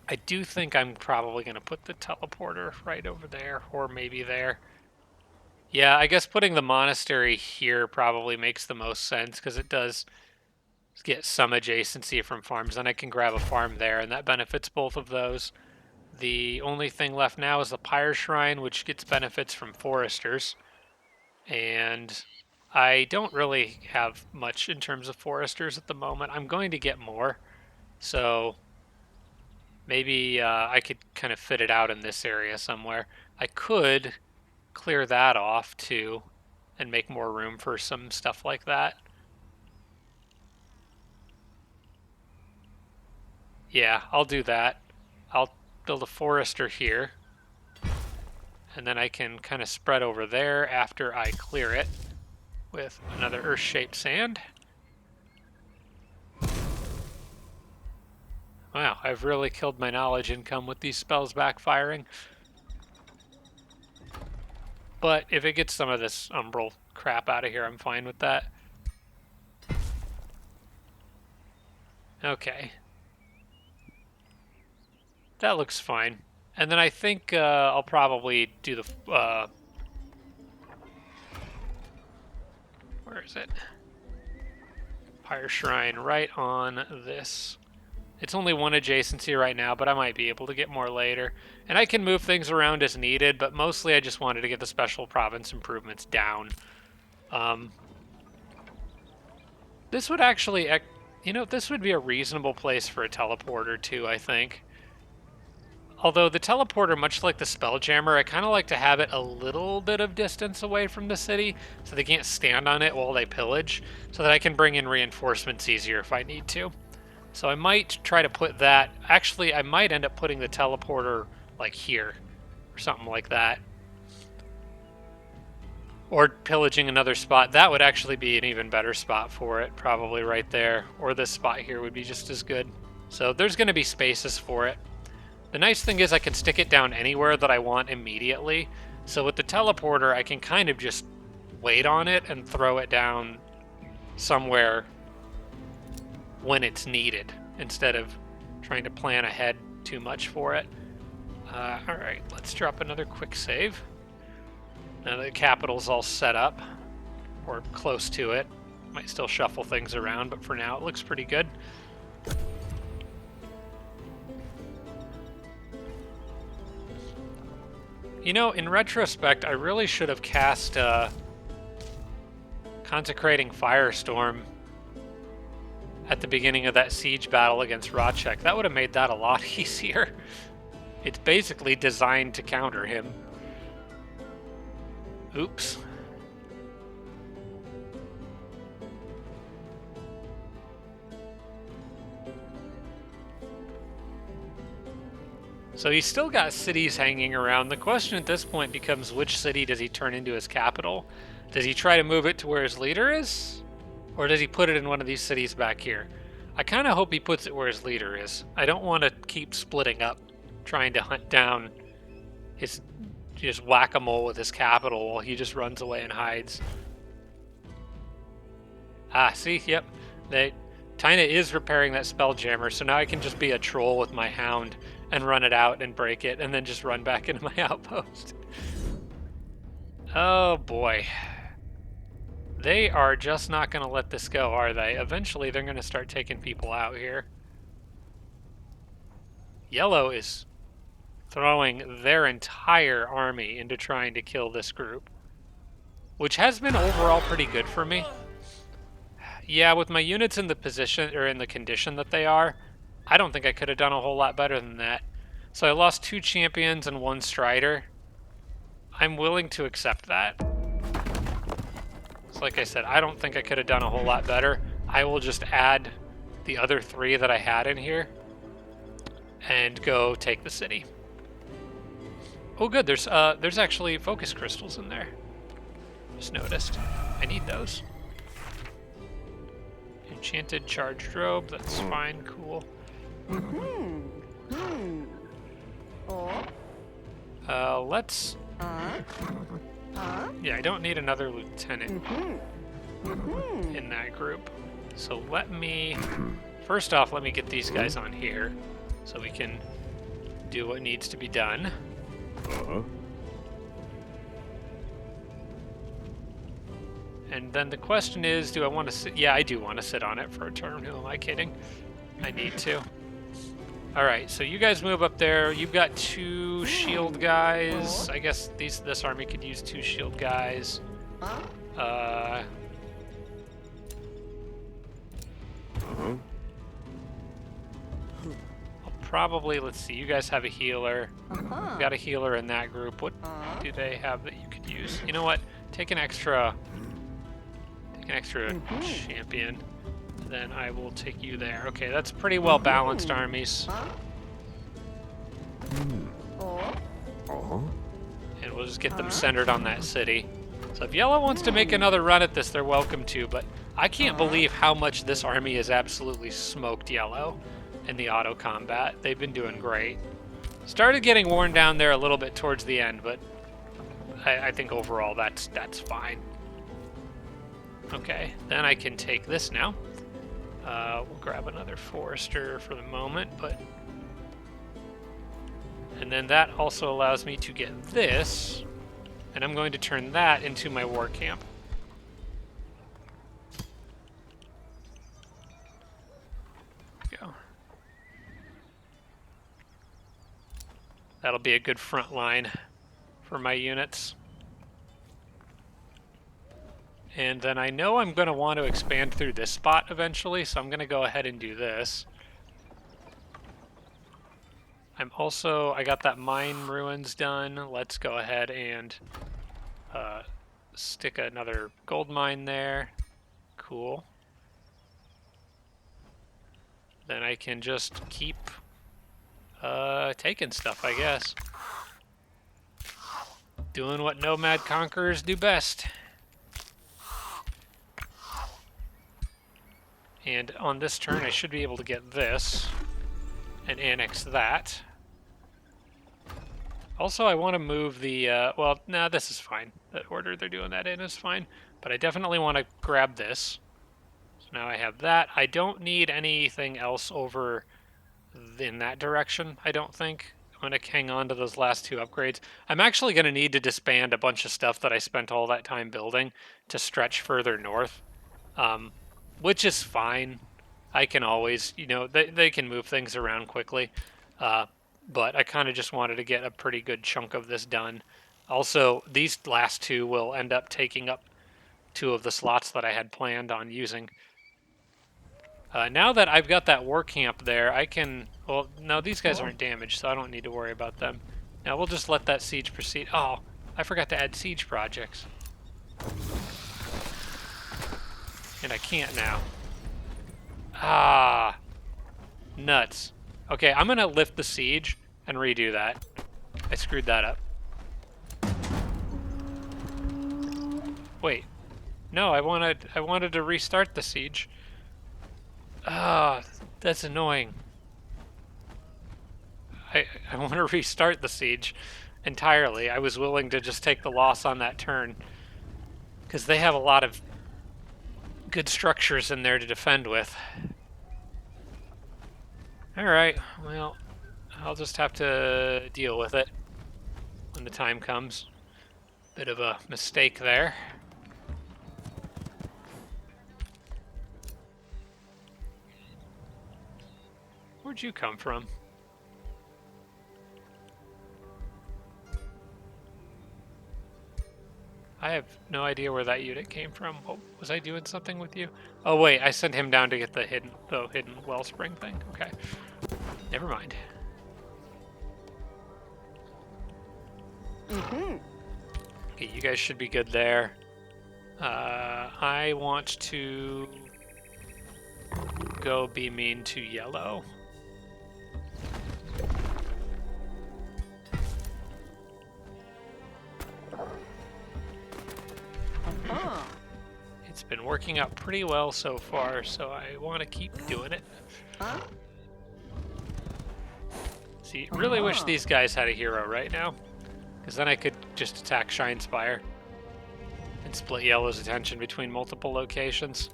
I do think I'm probably going to put the teleporter right over there, or maybe there. Yeah, I guess putting the monastery here probably makes the most sense, because it does get some adjacency from farms. Then I can grab a farm there, and that benefits both of those. The only thing left now is the Pyre Shrine, which gets benefits from foresters. And I don't really have much in terms of foresters at the moment. I'm going to get more, so maybe I could kind of fit it out in this area somewhere. I could clear that off too and make more room for some stuff like that. Yeah, I'll do that. I'll build a forester here, and then I can kind of spread over there after I clear it with another earth-shaped sand. Wow, I've really killed my knowledge income with these spells backfiring. But if it gets some of this umbral crap out of here, I'm fine with that. Okay. That looks fine. And then I think I'll probably do the... where is it? Pyre Shrine right on this. It's only one adjacency right now, but I might be able to get more later. And I can move things around as needed, but mostly I just wanted to get the special province improvements down. This would actually... You know, this would be a reasonable place for a teleporter too, I think. Although the teleporter, much like the Spelljammer, I kind of like to have it a little bit of distance away from the city so they can't stand on it while they pillage, so that I can bring in reinforcements easier if I need to. So I might try to put that... Actually, I might end up putting the teleporter like here or something like that. Or pillaging another spot. That would actually be an even better spot for it, probably right there. Or this spot here would be just as good. So there's going to be spaces for it. The nice thing is I can stick it down anywhere that I want immediately. So with the teleporter, I can kind of just wait on it and throw it down somewhere when it's needed, instead of trying to plan ahead too much for it. Alright, let's drop another quick save. Now that the capital's all set up, or close to it. Might still shuffle things around, but for now it looks pretty good. You know, in retrospect, I really should have cast Consecrating Firestorm at the beginning of that siege battle against Rachek. That would have made that a lot easier. It's basically designed to counter him. Oops. So he's still got cities hanging around. The question at this point becomes, which city does he turn into his capital? Does he try to move it to where his leader is? Or does he put it in one of these cities back here? I kind of hope he puts it where his leader is. I don't want to keep splitting up, trying to hunt down his... just whack-a-mole with his capital while he just runs away and hides. Ah, see? Yep. Tyna is repairing that Spelljammer, so now I can just be a troll with my hound and run it out and break it, and then just run back into my outpost. Oh boy. They are just not going to let this go, are they? Eventually they're going to start taking people out here. Yellow is throwing their entire army into trying to kill this group, which has been overall pretty good for me. Yeah, with my units in the position, or in the condition that they are, I don't think I could have done a whole lot better than that. So I lost 2 champions and 1 strider. I'm willing to accept that. So like I said, I don't think I could have done a whole lot better. I will just add the other 3 that I had in here and go take the city. Oh good, there's actually focus crystals in there. Just noticed. I need those. Enchanted charged robe, that's fine, cool. Let's... Yeah, I don't need another lieutenant in that group. So let me... First off, let me get these guys on here so we can do what needs to be done. And then the question is, do I want to sit? Yeah, I do want to sit on it for a turn. Who am I kidding? I need to. All right, so you guys move up there. You've got 2 shield guys. I guess this army could use 2 shield guys. I'll probably, let's see, you guys have a healer. We've got a healer in that group. What do they have that you could use? You know what? Take an extra champion. Then I will take you there. Okay, that's pretty well balanced armies. And we'll just get them centered on that city. So if Yellow wants to make another run at this, they're welcome to, but I can't believe how much this army has absolutely smoked Yellow in the auto combat. They've been doing great. Started getting worn down there a little bit towards the end, but I think overall that's fine. Okay, then I can take this now. We'll grab another forester for the moment, but... And then that also allows me to get this, and I'm going to turn that into my war camp. Go. That'll be a good front line for my units. And then I know I'm going to want to expand through this spot eventually, so I'm going to go ahead and do this. I got that mine ruins done. Let's go ahead and stick another gold mine there. Cool. Then I can just keep taking stuff, I guess. Doing what nomad conquerors do best. And on this turn, I should be able to get this and annex that. Also, I want to move the, well, nah, this is fine. The order they're doing that in is fine. But I definitely want to grab this. So now I have that. I don't need anything else over in that direction, I don't think. I'm going to hang on to those last 2 upgrades. I'm actually going to need to disband a bunch of stuff that I spent all that time building to stretch further north. Which is fine. I can always, you know, they can move things around quickly. But I kind of just wanted to get a pretty good chunk of this done. Also, these last 2 will end up taking up 2 of the slots that I had planned on using. Now that I've got that war camp there, I can... Well, no, these guys aren't damaged, so I don't need to worry about them. Now we'll just let that siege proceed. Oh, I forgot to add siege projects. And I can't now. Ah, nuts. Okay, I'm gonna lift the siege and redo that. I screwed that up. Wait, no, I wanted to restart the siege. Ah, that's annoying. I want to restart the siege entirely. I was willing to just take the loss on that turn because they have a lot of good structures in there to defend with. Alright, well, I'll just have to deal with it when the time comes. Bit of a mistake there. Where'd you come from? I have no idea where that unit came from. Oh, was I doing something with you? Oh wait, I sent him down to get the hidden wellspring thing. Okay, never mind. Okay, you guys should be good there. I want to go be mean to yellow. It's been working out pretty well so far, so I want to keep doing it. See, really wish these guys had a hero right now, because then I could just attack Shine Spire and split yellow's attention between multiple locations.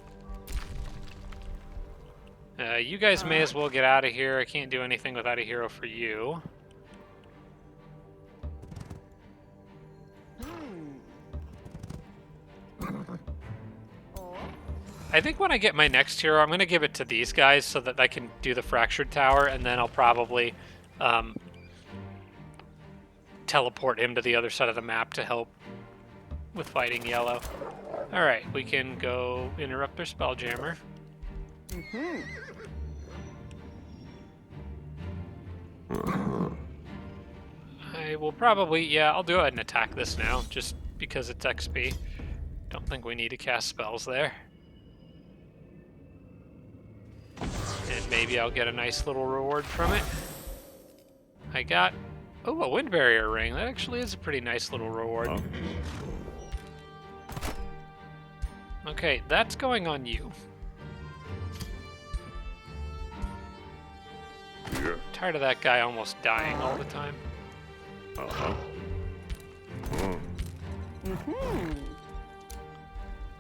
You guys may as well get out of here. I can't do anything without a hero for you. I think when I get my next hero, I'm going to give it to these guys so that I can do the Fractured Tower, and then I'll probably teleport him to the other side of the map to help with fighting yellow. Alright, we can go interrupt their Spelljammer. I will probably, yeah, I'll go ahead and attack this now, just because it's XP. Don't think we need to cast spells there. And maybe I'll get a nice little reward from it. I got, oh, a Wind Barrier ring. That actually is a pretty nice little reward. Okay, that's going on you. Yeah. Tired of that guy almost dying all the time.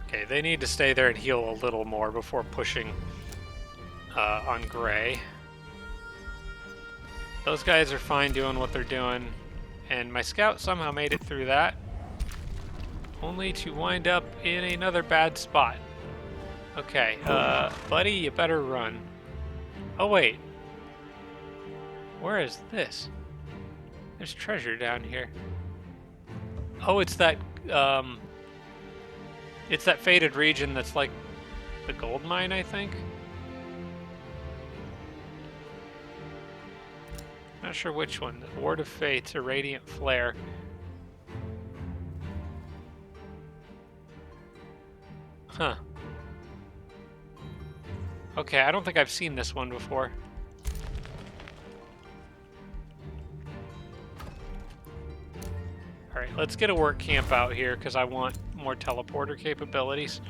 Okay, they need to stay there and heal a little more before pushing on gray. Those guys are fine doing what they're doing, and my scout somehow made it through that, only to wind up in another bad spot. Okay, buddy, you better run. Oh wait, where is this? There's treasure down here. Oh, it's that faded region that's like the gold mine, I think. Not sure which one. The Ward of Fates or Radiant Flare. Huh. Okay, I don't think I've seen this one before. Alright, let's get a work camp out here because I want more teleporter capabilities.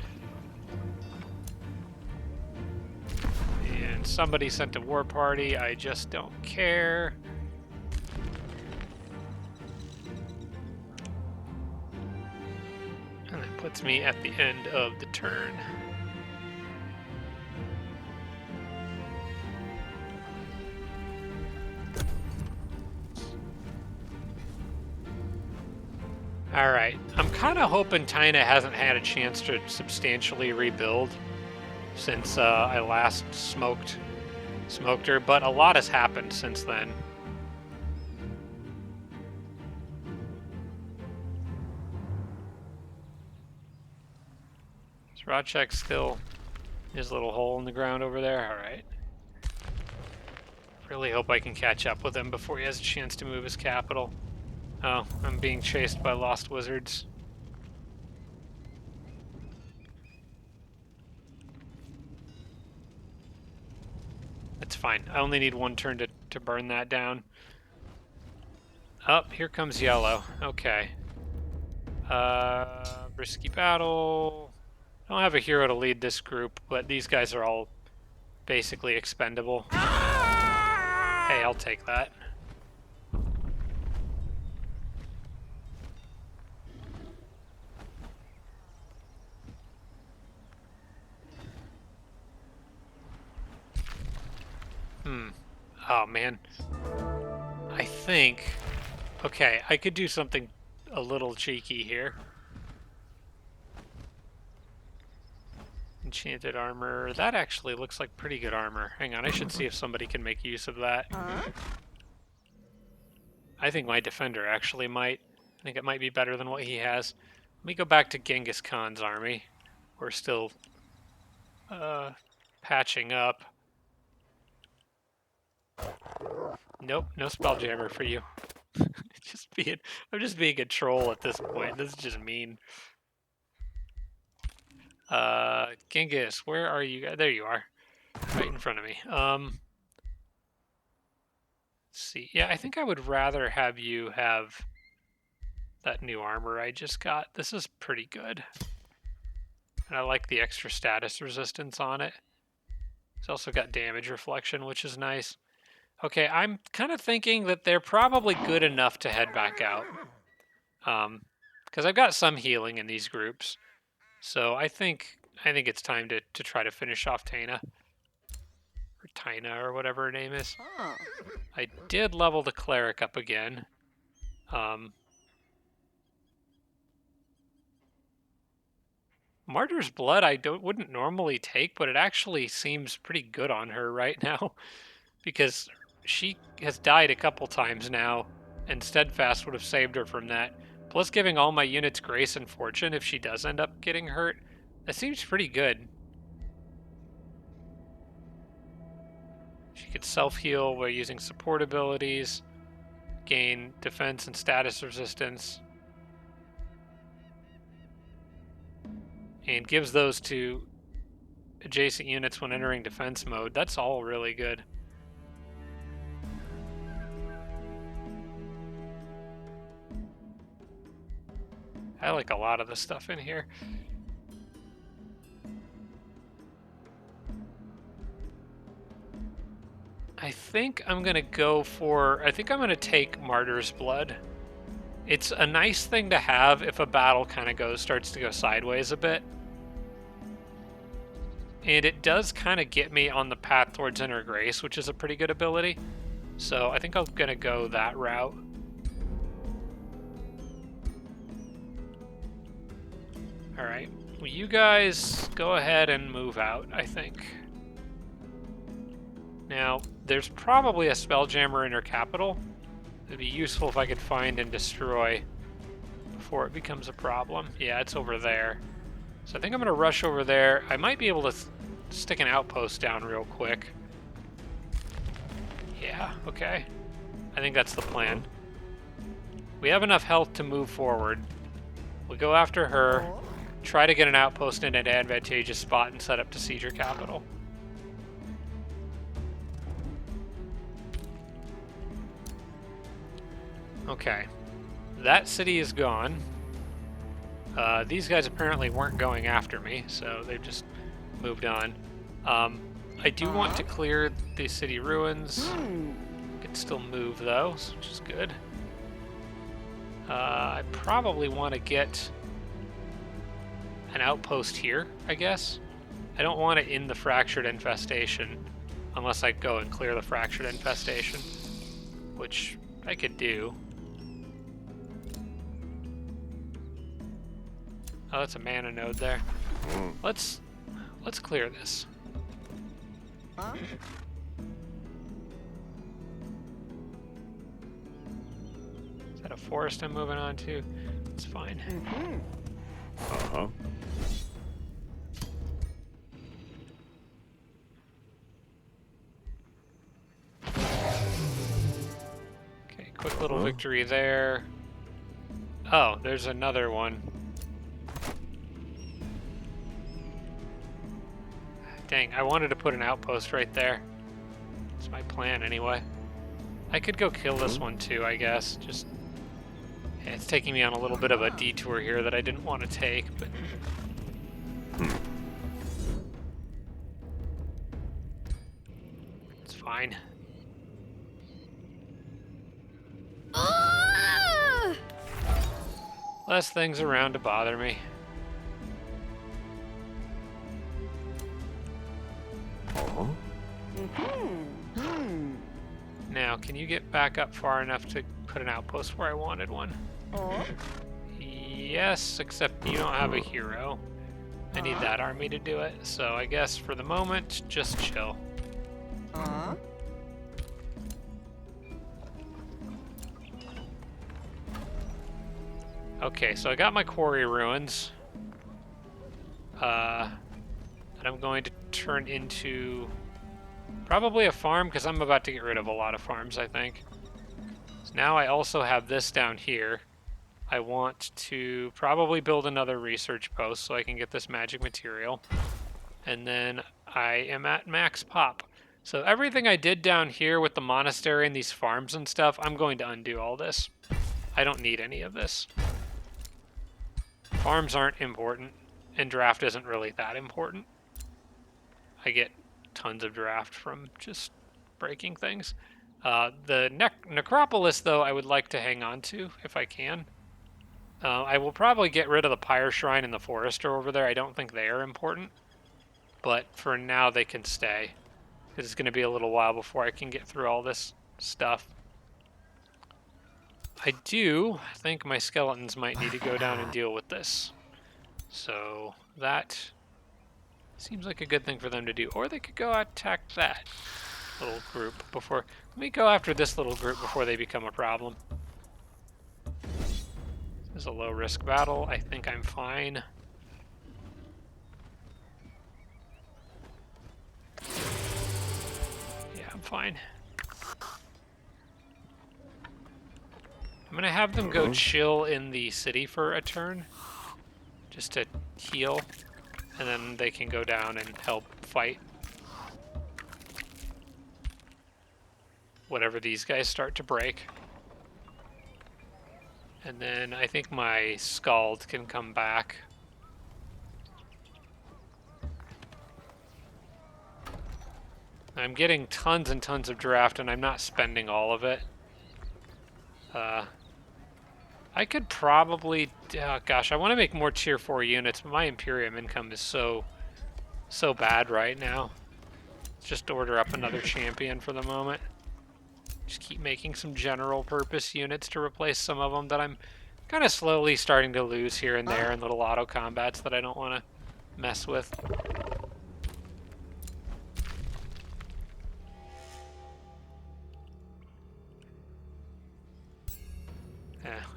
And somebody sent a war party, I just don't care. And that puts me at the end of the turn. Alright, I'm kind of hoping Tina hasn't had a chance to substantially rebuild since I last smoked her, but a lot has happened since then. Is Rodcheck still his little hole in the ground over there? Alright. Really hope I can catch up with him before he has a chance to move his capital. Oh, I'm being chased by lost wizards. That's fine. I only need one turn to burn that down. Oh, here comes yellow. Okay. Risky battle. I don't have a hero to lead this group, but these guys are all basically expendable. Hey, I'll take that. Oh, man. I think... Okay, I could do something a little cheeky here. Enchanted armor. That actually looks like pretty good armor. Hang on, I should see if somebody can make use of that. I think my defender actually might. I think it might be better than what he has. Let me go back to Genghis Khan's army. We're still patching up. Nope, no spelljammer for you. I'm just being a troll at this point. This is just mean. Genghis, where are you? There you are, right in front of me. Let's see. Yeah, I think I would rather have you have that new armor I just got. This is pretty good. And I like the extra status resistance on it. It's also got damage reflection, which is nice. Okay, I'm kind of thinking that they're probably good enough to head back out. Because I've got some healing in these groups. So I think it's time to try to finish off Taina. Or Tina, or whatever her name is. I did level the cleric up again. Martyr's Blood I wouldn't normally take, but it actually seems pretty good on her right now. Because she has died a couple times now, and Steadfast would have saved her from that. Plus giving all my units Grace and Fortune if she does end up getting hurt. That seems pretty good. She could self-heal by using support abilities, gain defense and status resistance, and gives those to adjacent units when entering defense mode. That's all really good. I like a lot of the stuff in here. I think I'm going to take Martyr's Blood. It's a nice thing to have if a battle kind of starts to go sideways a bit. And it does kind of get me on the path towards Inner Grace, which is a pretty good ability. So I think I'm going to go that route. Alright, well, you guys go ahead and move out, I think. Now, there's probably a Spelljammer in her capital. It'd be useful if I could find and destroy before it becomes a problem. Yeah, it's over there. So I think I'm going to rush over there. I might be able to stick an outpost down real quick. Yeah, okay. I think that's the plan. We have enough health to move forward. We'll go after her, try to get an outpost in an advantageous spot and set up to siege her capital. Okay, that city is gone. These guys apparently weren't going after me, so they've just moved on. I do want to clear the city ruins. Can still move though, which is good. I probably want to get an outpost here, I guess. I don't want it in the Fractured Infestation unless I go and clear the Fractured Infestation, which I could do. Oh, that's a mana node there. Let's clear this. Is that a forest I'm moving on to? It's fine. Okay, quick little victory there. Oh, there's another one. Dang, I wanted to put an outpost right there. That's my plan anyway. I could go kill this one too, I guess. Just, yeah, it's taking me on a little bit of a detour here that I didn't want to take, but... It's fine. Less things around to bother me. Now, can you get back up far enough to put an outpost where I wanted one? Yes, except you don't have a hero. I need that army to do it, so I guess for the moment, just chill. Okay, so I got my quarry ruins. That I'm going to turn into probably a farm, because I'm about to get rid of a lot of farms, I think. So now I also have this down here. I want to probably build another research post so I can get this magic material. And then I am at max pop. So everything I did down here with the monastery and these farms and stuff, I'm going to undo all this. I don't need any of this. Farms aren't important, and draft isn't really that important. I get tons of draft from just breaking things. The necropolis, though, I would like to hang on to if I can. I will probably get rid of the pyre shrine and the forester over there. I don't think they are important, but for now they can stay, because it's going to be a little while before I can get through all this stuff. I do think my skeletons might need to go down and deal with this. So that seems like a good thing for them to do. Or they could go attack that little group before... Let me go after this little group before they become a problem. This is a low-risk battle. I think I'm fine. Yeah, I'm fine. I'm gonna have them go chill in the city for a turn, just to heal, and then they can go down and help fight whatever these guys start to break. And then I think my Scald can come back. I'm getting tons and tons of draft, and I'm not spending all of it. I could probably... gosh, I want to make more tier 4 units, but my Imperium income is so bad right now. Let's just order up another champion for the moment. Just keep making some general purpose units to replace some of them that I'm kind of slowly starting to lose here and there in little auto combats that I don't want to mess with.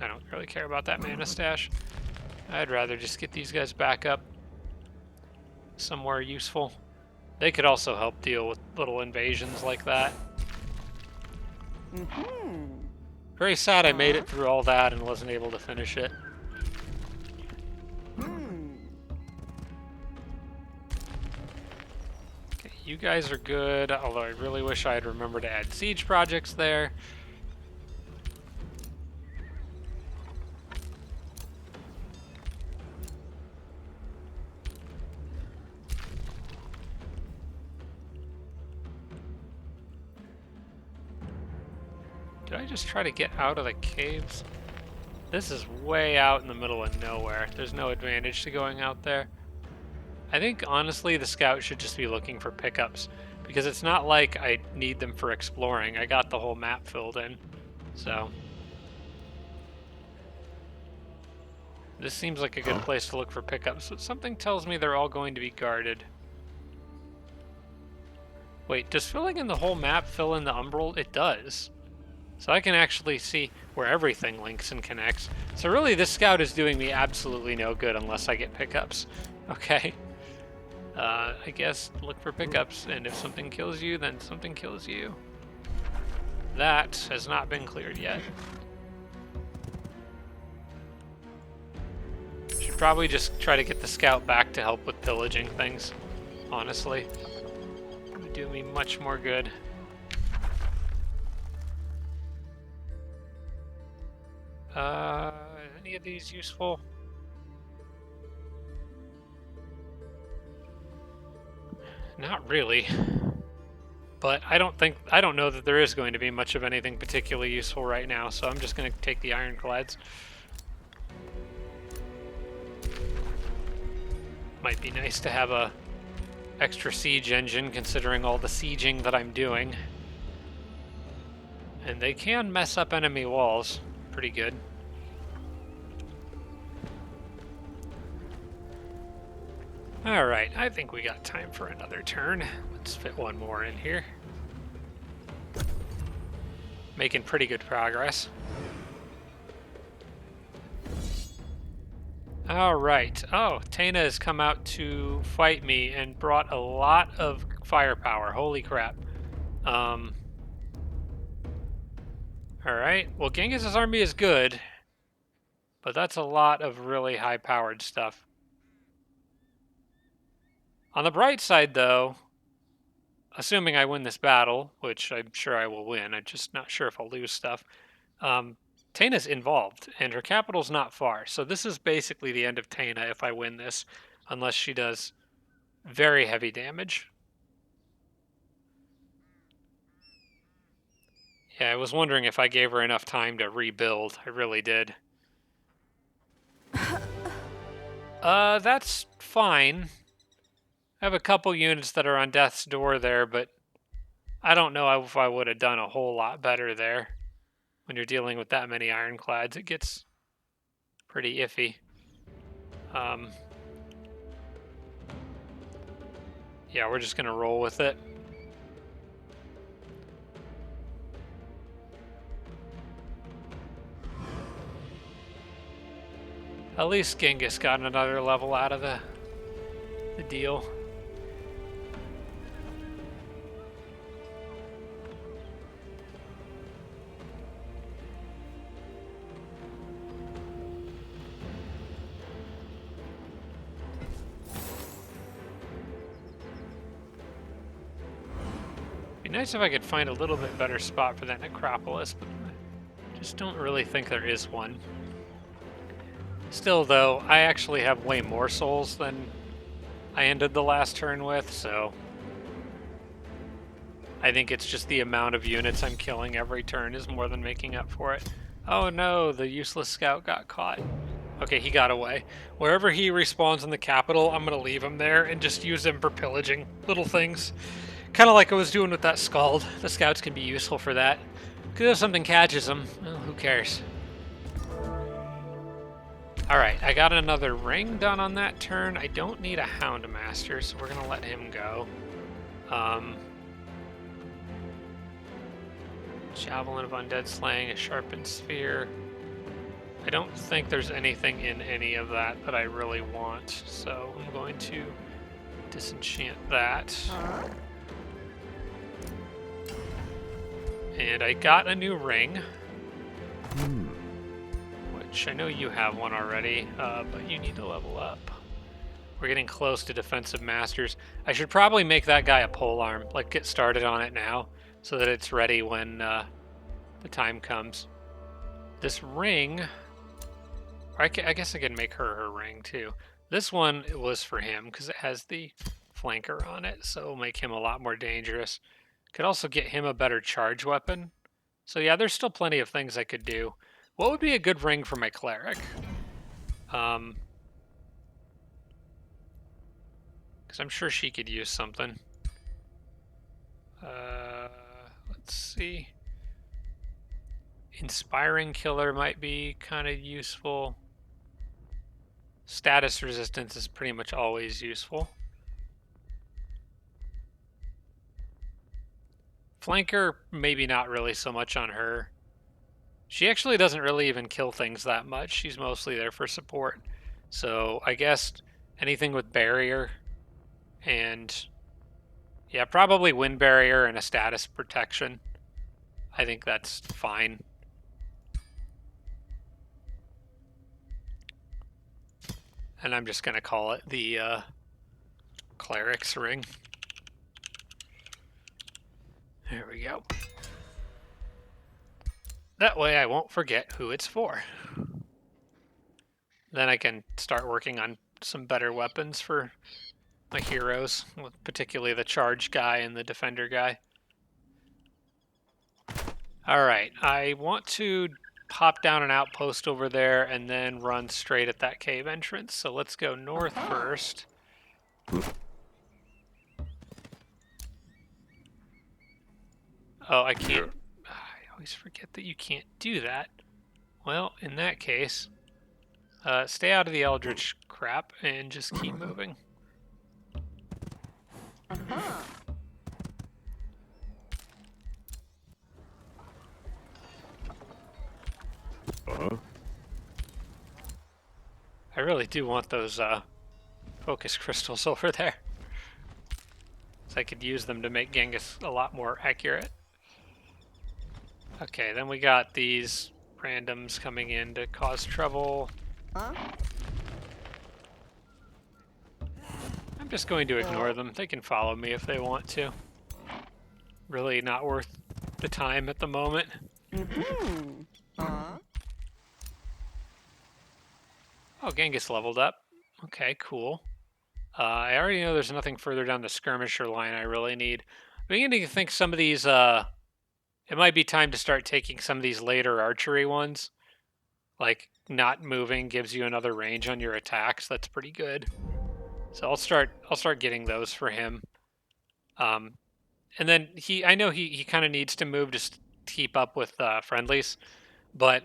I don't really care about that mana stash. I'd rather just get these guys back up somewhere useful. They could also help deal with little invasions like that. Very sad I made it through all that and wasn't able to finish it. Okay, you guys are good, although I really wish I had remembered to add siege projects there. Did I just try to get out of the caves? This is way out in the middle of nowhere. There's no advantage to going out there. I think, honestly, the scout should just be looking for pickups, because it's not like I need them for exploring. I got the whole map filled in, so... This seems like a good place to look for pickups, but something tells me they're all going to be guarded. Wait, does filling in the whole map fill in the umbral? It does. So I can actually see where everything links and connects. So really, this scout is doing me absolutely no good unless I get pickups. Okay. I guess look for pickups, and if something kills you, then something kills you. That has not been cleared yet. Should probably just try to get the scout back to help with pillaging things, honestly. It would do me much more good. Any of these useful? Not really. But I don't know that there is going to be much of anything particularly useful right now, so I'm just going to take the ironclads. Might be nice to have a extra siege engine considering all the sieging that I'm doing. And they can mess up enemy walls pretty good. Alright, I think we got time for another turn. Let's fit one more in here. Making pretty good progress. Alright. Oh, Tana has come out to fight me and brought a lot of firepower. Holy crap. Alright. Well, Genghis' army is good, but that's a lot of really high-powered stuff. On the bright side, though, assuming I win this battle, which I'm sure I will win, I'm just not sure if I'll lose stuff, Tana's involved, and her capital's not far. So this is basically the end of Tana if I win this, unless she does very heavy damage. Yeah, I was wondering if I gave her enough time to rebuild. I really did. That's fine. I have a couple units that are on death's door there, but I don't know if I would have done a whole lot better there. When you're dealing with that many ironclads, it gets pretty iffy. Yeah, we're just gonna roll with it. At least Genghis got another level out of the deal. Be nice if I could find a little bit better spot for that necropolis, but I just don't really think there is one. Still, though, I actually have way more souls than I ended the last turn with, so I think it's just the amount of units I'm killing every turn is more than making up for it. Oh no, the useless scout got caught. Okay, he got away. Wherever he respawns in the capital, I'm going to leave him there and just use him for pillaging little things. Kind of like I was doing with that Scald. The scouts can be useful for that. Because if something catches them, well, who cares? Alright, I got another ring done on that turn. I don't need a Houndmaster, so we're going to let him go. Javelin of Undead Slaying, a Sharpened Sphere. I don't think there's anything in any of that that I really want, so I'm going to disenchant that. And I got a new ring. Which I know you have one already, but you need to level up. We're getting close to defensive masters. I should probably make that guy a polearm, like get started on it now, so that it's ready when the time comes. This ring, I guess I can make her ring too. This one was for him because it has the flanker on it, so it'll make him a lot more dangerous. Could also get him a better charge weapon. So yeah, there's still plenty of things I could do. What would be a good ring for my cleric? Because I'm sure she could use something. Let's see. Inspiring Killer might be kind of useful. Status resistance is pretty much always useful. Flanker, maybe not really so much on her. She actually doesn't really even kill things that much. She's mostly there for support. So I guess anything with barrier and yeah, probably wind barrier and a status protection. I think that's fine. And I'm just going to call it the cleric's ring. There we go. That way I won't forget who it's for. Then I can start working on some better weapons for my heroes, particularly the charge guy and the defender guy. Alright, I want to pop down an outpost over there and then run straight at that cave entrance. So let's go north first. Oh, I can't. I always forget that you can't do that. Well, in that case, stay out of the Eldritch crap and just keep moving. I really do want those focus crystals over there. So I could use them to make Genghis a lot more accurate. Okay, then we got these randoms coming in to cause trouble. Huh? I'm just going to ignore them. They can follow me if they want to. Really not worth the time at the moment. Mm-hmm. Huh? Oh, Genghis leveled up. Okay, cool. I already know there's nothing further down the skirmisher line I really need. I'm beginning to think some of these, it might be time to start taking some of these later archery ones. Like, not moving gives you another range on your attacks. That's pretty good. So I'll start getting those for him. And then I know he kind of needs to move to keep up with friendlies, but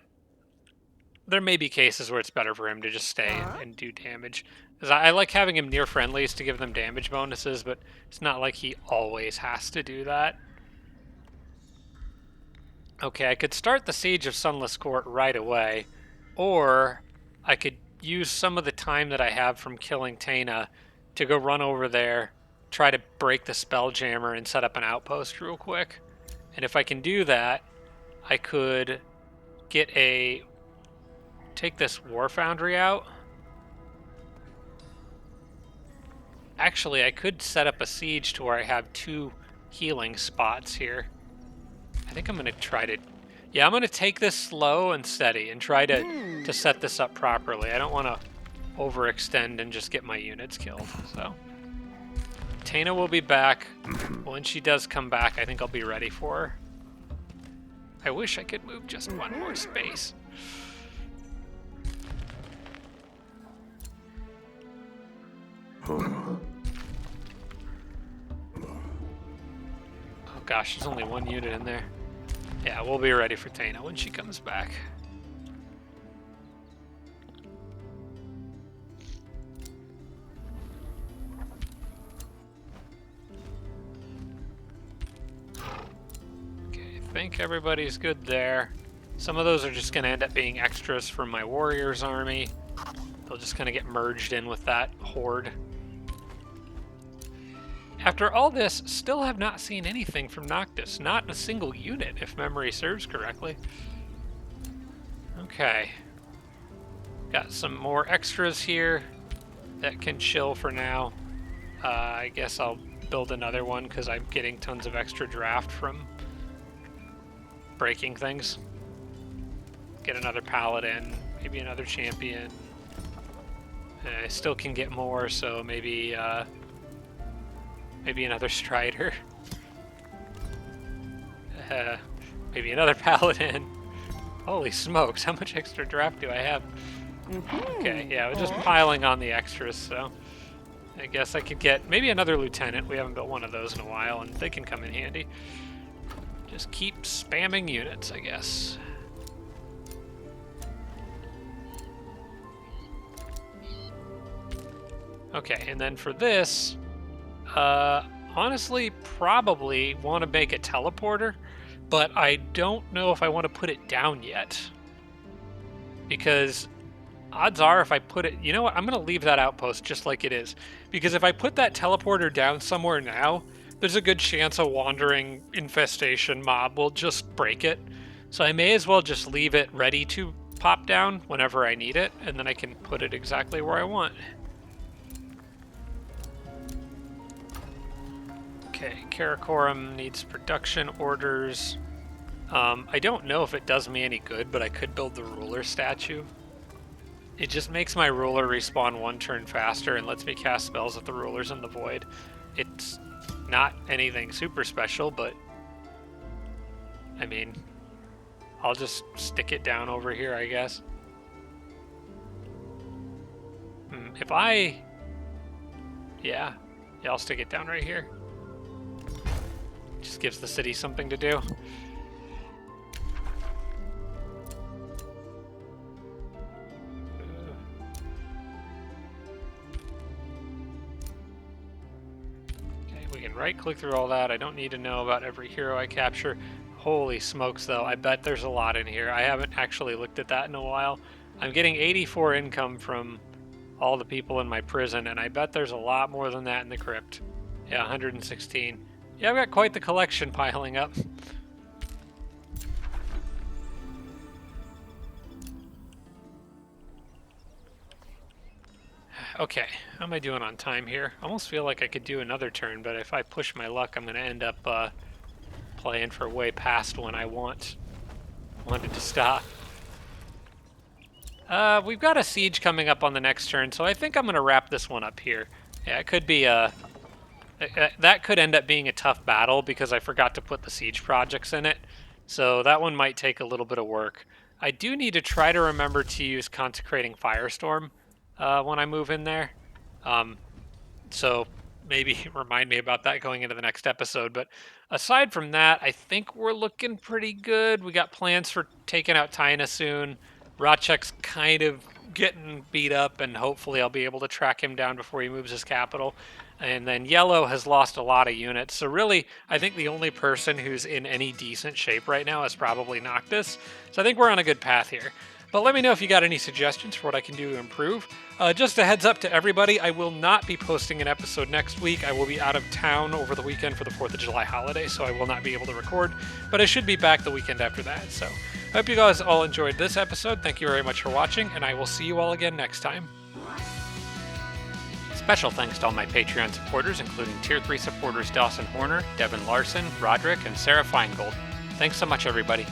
there may be cases where it's better for him to just stay and do damage. Because I like having him near friendlies to give them damage bonuses, but it's not like he always has to do that. Okay, I could start the Siege of Sunless Court right away, or I could use some of the time that I have from killing Taina to go run over there, try to break the Spelljammer, and set up an outpost real quick. And if I can do that, I could take this War Foundry out. Actually, I could set up a siege to where I have 2 healing spots here. I think I'm going to try to... Yeah, I'm going to take this slow and steady and try to set this up properly. I don't want to overextend and just get my units killed, so... Taina will be back. When she does come back, I think I'll be ready for her. I wish I could move just one more space. Oh gosh, there's only 1 unit in there. Yeah, we'll be ready for Taina when she comes back. Okay, I think everybody's good there. Some of those are just going to end up being extras from my warriors army. They'll just kind of get merged in with that horde. After all this, still have not seen anything from Noctis. Not a single unit, if memory serves correctly. Okay. Got some more extras here that can chill for now. I guess I'll build another one because I'm getting tons of extra draft from breaking things. Get another paladin, maybe another champion. I still can get more, so maybe another strider. Maybe another paladin. Holy smokes, how much extra draft do I have? Okay, yeah, we're just piling on the extras, so I guess I could get maybe another lieutenant. We haven't built one of those in a while, and they can come in handy. Just keep spamming units, I guess. Okay, and then for this, honestly, probably want to make a teleporter, but I don't know if I want to put it down yet. Because odds are if I put it... You know what? I'm going to leave that outpost just like it is. Because if I put that teleporter down somewhere now, there's a good chance a wandering infestation mob will just break it. So I may as well just leave it ready to pop down whenever I need it, and then I can put it exactly where I want. Okay, Karakoram needs production orders. I don't know if it does me any good, but I could build the ruler statue. It just makes my ruler respawn 1 turn faster and lets me cast spells with the rulers in the void. It's not anything super special, but I mean, I'll just stick it down over here, I guess. Yeah, I'll stick it down right here. Just gives the city something to do. Okay, we can right-click through all that. I don't need to know about every hero I capture. Holy smokes, though. I bet there's a lot in here. I haven't actually looked at that in a while. I'm getting 84 income from all the people in my prison, and I bet there's a lot more than that in the crypt. Yeah, 116. Yeah, I've got quite the collection piling up. Okay, how am I doing on time here? I almost feel like I could do another turn, but if I push my luck, I'm going to end up playing for way past when I wanted to stop. We've got a siege coming up on the next turn, so I think I'm going to wrap this one up here. Yeah, it could be that could end up being a tough battle because I forgot to put the siege projects in it, so that one might take a little bit of work. I do need to try to remember to use Consecrating Firestorm when I move in there. So maybe remind me about that going into the next episode. But aside from that, I think we're looking pretty good. We got plans for taking out Taina soon. Rachek's kind of getting beat up, and hopefully I'll be able to track him down before he moves his capital. And then Yellow has lost a lot of units. So really, I think the only person who's in any decent shape right now is probably Noctis. So I think we're on a good path here. But let me know if you got any suggestions for what I can do to improve. Just a heads up to everybody, I will not be posting an episode next week. I will be out of town over the weekend for the 4th of July holiday, so I will not be able to record. But I should be back the weekend after that. So I hope you guys all enjoyed this episode. Thank you very much for watching, and I will see you all again next time. Special thanks to all my Patreon supporters, including Tier 3 supporters Dawson Horner, Devin Larson, Roderick, and Sarah Feingold. Thanks so much, everybody.